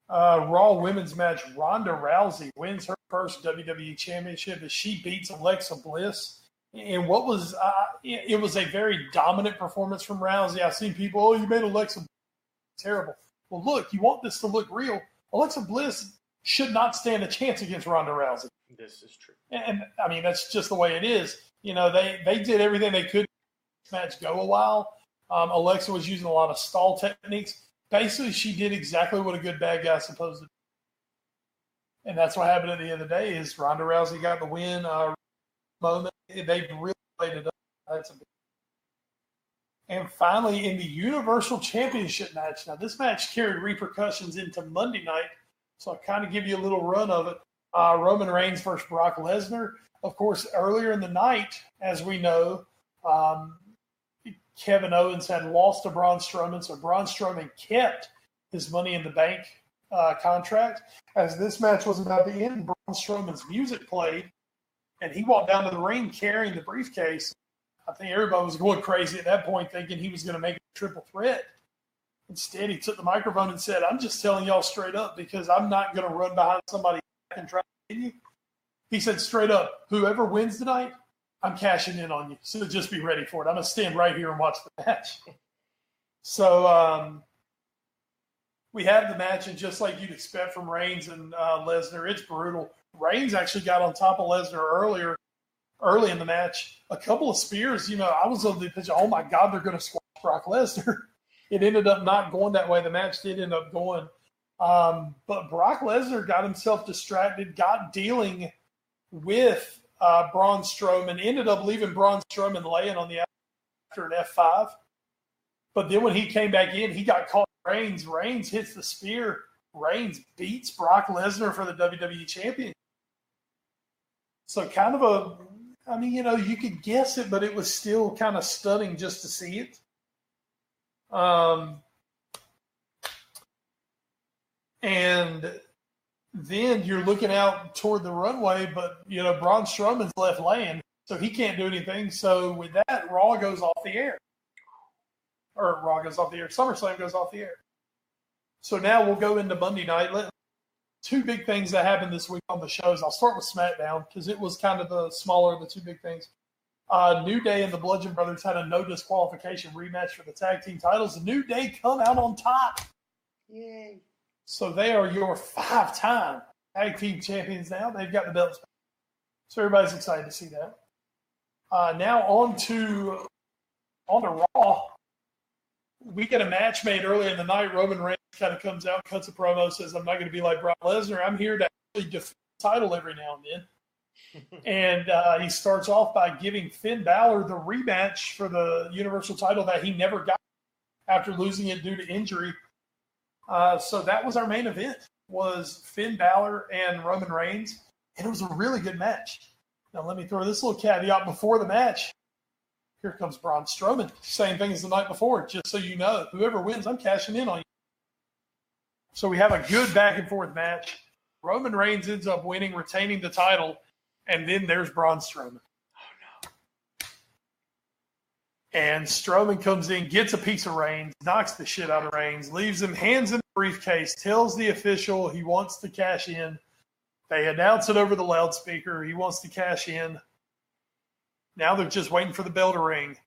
Raw women's match, Ronda Rousey wins her first WWE Championship as she beats Alexa Bliss. And what was it was a very dominant performance from Rousey. I've seen people, you made Alexa terrible. Well, look, you want this to look real. Alexa Bliss should not stand a chance against Ronda Rousey. This is true. And I mean, that's just the way it is. You know, they did everything they could to make this match go a while. Alexa was using a lot of stall techniques. Basically, she did exactly what a good bad guy is supposed to do. And that's what happened at the end of the day is Ronda Rousey got the win. Moment. They really played it up. That's a big. And finally, in the Universal Championship match. Now, this match carried repercussions into Monday night, so I'll kind of give you a little run of it. Roman Reigns versus Brock Lesnar. Of course, earlier in the night, as we know, Kevin Owens had lost to Braun Strowman, so Braun Strowman kept his Money in the Bank contract. As this match was about to end, Braun Strowman's music played, and he walked down to the ring carrying the briefcase. I think everybody was going crazy at that point thinking he was going to make a triple threat. Instead, he took the microphone and said, I'm just telling y'all straight up because I'm not going to run behind somebody and try to win you. He said straight up, whoever wins tonight, I'm cashing in on you. So just be ready for it. I'm going to stand right here and watch the match. So we have the match, and just like you'd expect from Reigns and Lesnar, it's brutal. Reigns actually got on top of Lesnar early in the match. A couple of spears, I was on the pitch, oh my God, they're going to squash Brock Lesnar. It ended up not going that way. The match did end up going. But Brock Lesnar got himself distracted, got dealing with Braun Strowman, ended up leaving Braun Strowman laying on the after an F5. But then when he came back in, he got caught. Reigns hits the spear. Reigns beats Brock Lesnar for the WWE Champion. So kind of you could guess it, but it was still kind of stunning just to see it. And then you're looking out toward the runway, but, Braun Strowman's left laying, so he can't do anything. So with that, Raw goes off the air. Or Raw goes off the air. SummerSlam goes off the air. So now we'll go into Monday night. Two big things that happened this week on the shows. I'll start with SmackDown because it was kind of the smaller of the two big things. New Day and the Bludgeon Brothers had a no disqualification rematch for the tag team titles. The New Day come out on top. Yay. So they are your 5-time tag team champions now. They've got the belts back. So everybody's excited to see that. Now on to Raw. We get a match made earlier in the night. Roman Reigns kind of comes out, cuts a promo, says, I'm not going to be like Brock Lesnar. I'm here to actually defend the title every now and then. And he starts off by giving Finn Balor the rematch for the Universal title that he never got after losing it due to injury. So that was our main event, was Finn Balor and Roman Reigns. And it was a really good match. Now let me throw this little caveat before the match. Here comes Braun Strowman. Same thing as the night before, just so you know. Whoever wins, I'm cashing in on you. So we have a good back-and-forth match. Roman Reigns ends up winning, retaining the title, and then there's Braun Strowman. Oh, no. And Strowman comes in, gets a piece of Reigns, knocks the shit out of Reigns, leaves him, hands him the briefcase, tells the official he wants to cash in. They announce it over the loudspeaker. He wants to cash in. Now they're just waiting for the bell to ring.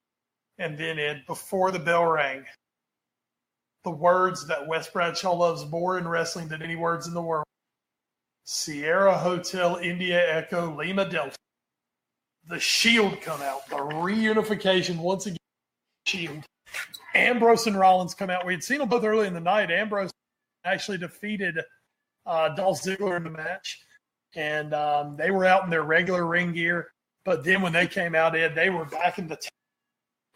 And then before the bell rang, the words that Wes Bradshaw loves more in wrestling than any words in the world. Sierra Hotel India Echo Lima Delta. The Shield come out. The reunification once again. Shield. Ambrose and Rollins come out. We had seen them both early in the night. Ambrose actually defeated Dolph Ziggler in the match. And they were out in their regular ring gear. But then when they came out, Ed, they were back in the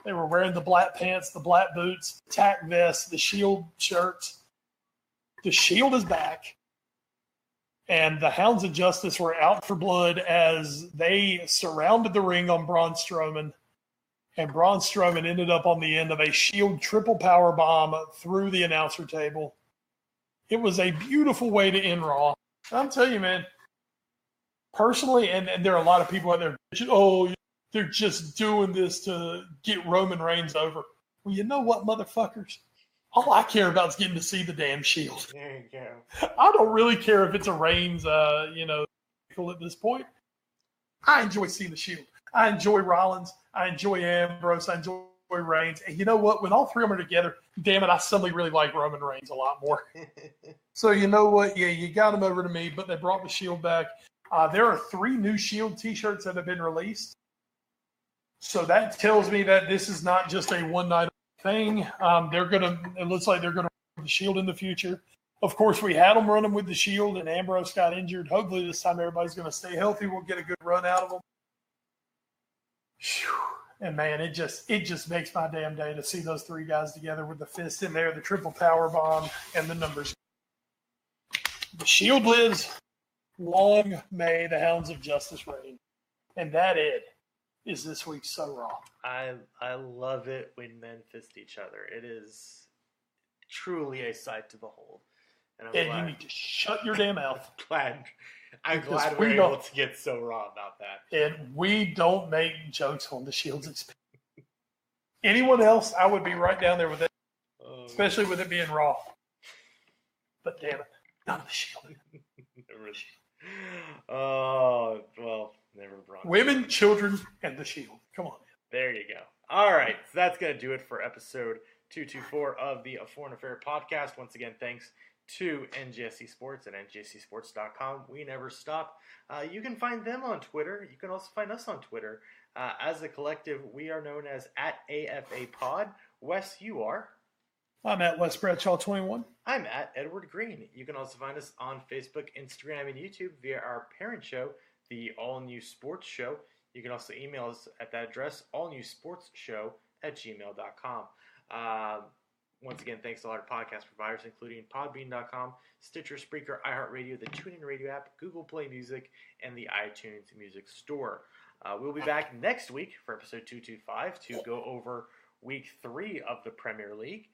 they were wearing the black pants, the black boots, the tack vests, the Shield shirts. The Shield is back. And the Hounds of Justice were out for blood as they surrounded the ring on Braun Strowman. And Braun Strowman ended up on the end of a Shield triple power bomb through the announcer table. It was a beautiful way to end Raw. I'm telling you, man, personally, and there are a lot of people out there, oh, they're just doing this to get Roman Reigns over. Well, you know what, motherfuckers? All I care about is getting to see the damn Shield. There you go. I don't really care if it's a Reigns, at this point. I enjoy seeing the Shield. I enjoy Rollins. I enjoy Ambrose. I enjoy Reigns. And you know what? When all three of them are together, damn it, I suddenly really like Roman Reigns a lot more. So you know what? Yeah, you got him over to me, but they brought the Shield back. There are 3 new Shield t-shirts that have been released. So that tells me that this is not just a one-night thing. It looks like they're going to run the Shield in the future. Of course, we had them running with the Shield, and Ambrose got injured. Hopefully this time everybody's going to stay healthy. We'll get a good run out of them. Whew. And, man, it just makes my damn day to see those 3 guys together with the fist in there, the triple power bomb, and the numbers. The Shield lives. Long may the Hounds of Justice reign. And that, Ed, is this week's So Raw. I love it when men fist each other. It is truly a sight to behold. And Ed, you need to shut your damn mouth. I'm glad we're able to get So Raw about that. And we don't make jokes on the Shield's expense. Anyone else, I would be right down there with it, especially with it being Raw. But damn it, not the Shield. Oh, well, never brought women, children, and the Shield. Come on. There you go. All right, so that's going to do it for episode 224 of the A Foreign Affair podcast. Once again, thanks to NGSC Sports at NGSCSports.com. We never stop. You can find them on Twitter. You can also find us on Twitter. As a collective, we are known as @AFAPod. Wes, you are? I'm at Wes Bradshaw 21. I'm at Edward Green. You can also find us on Facebook, Instagram, and YouTube via our parent show, the All New Sports Show. You can also email us at that address, allnewsportsshow@gmail.com. Once again, thanks to all our podcast providers, including Podbean.com, Stitcher, Spreaker, iHeartRadio, the TuneIn Radio app, Google Play Music, and the iTunes Music Store. We'll be back next week for episode 225 to go over week 3 of the Premier League.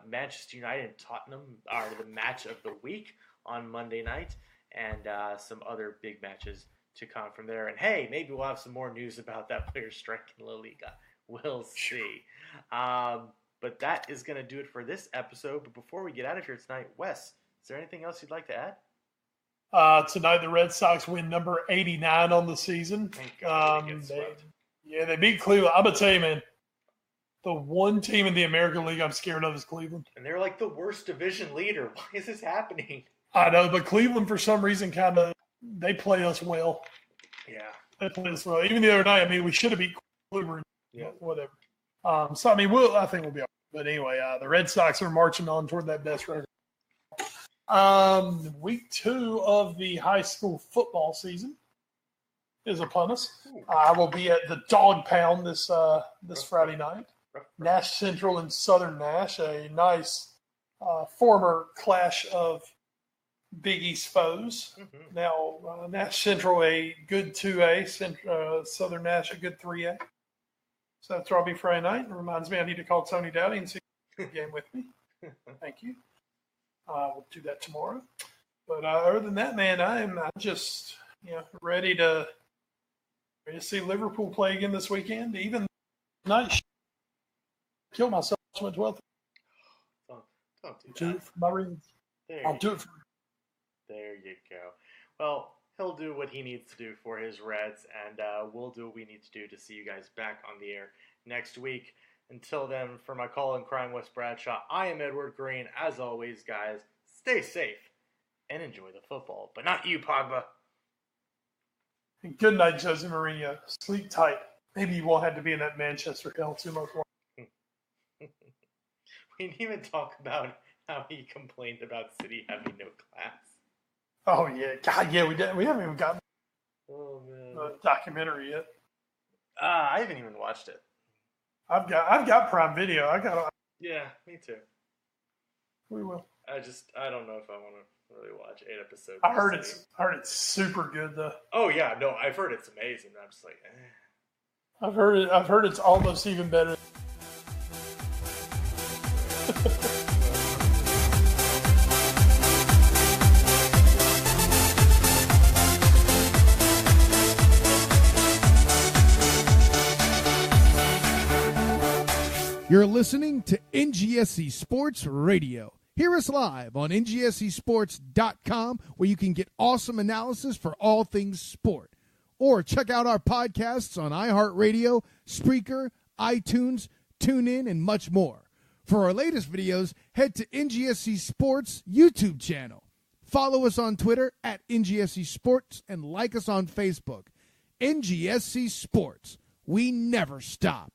Manchester United and Tottenham are the match of the week on Monday night, and some other big matches to come from there. And hey, maybe we'll have some more news about that player strike in La Liga. We'll see. But that is going to do it for this episode. But before we get out of here tonight, Wes, is there anything else you'd like to add? Tonight the Red Sox win number 89 on the season. They beat Cleveland. I'm going to tell you, man, the one team in the American League I'm scared of is Cleveland. And they're like the worst division leader. Why is this happening? I know, but Cleveland, for some reason, they play us well. Yeah. They play us well. Even the other night, we should have beat Cleveland. Yeah. Whatever. I think we'll be all right. But anyway, the Red Sox are marching on toward that best record. Week 2 of the high school football season is upon us. I will be at the Dog Pound this Friday night. Nash Central and Southern Nash, a nice former clash of Big East foes. Mm-hmm. Now, Nash Central a good 2A, Southern Nash a good 3A. So that's where I'll be Friday night. It reminds me I need to call Tony Dowdy and see the game with me. Thank you. We'll do that tomorrow. But other than that, man, I'm just ready to see Liverpool play again this weekend. Even night, kill myself at 12. Don't do do that. it for my reasons. I'll do it for. There you go. Well, he'll do what he needs to do for his Reds, and we'll do what we need to do to see you guys back on the air next week. Until then, for my call and crying Wes Bradshaw, I am Edward Green. As always, guys, stay safe and enjoy the football. But not you, Pogba. And good night, Jose Mourinho. Sleep tight. Maybe you won't have to be in that Manchester hell too much more. We didn't even talk about how he complained about City having no class. Oh, yeah. God, yeah, we haven't even gotten the documentary yet. I haven't even watched it. I've got Prime Video. Yeah, me too. We will. I don't know if I want to really watch 8 episodes. I heard it's super good though. Oh yeah, no, I've heard it's amazing. I'm just like, I've heard it's almost even better. You're listening to NGSC Sports Radio. Hear us live on NGSCSports.com, where you can get awesome analysis for all things sport. Or check out our podcasts on iHeartRadio, Spreaker, iTunes, TuneIn, and much more. For our latest videos, head to NGSC Sports YouTube channel. Follow us on Twitter at NGSC Sports and like us on Facebook. NGSC Sports. We never stop.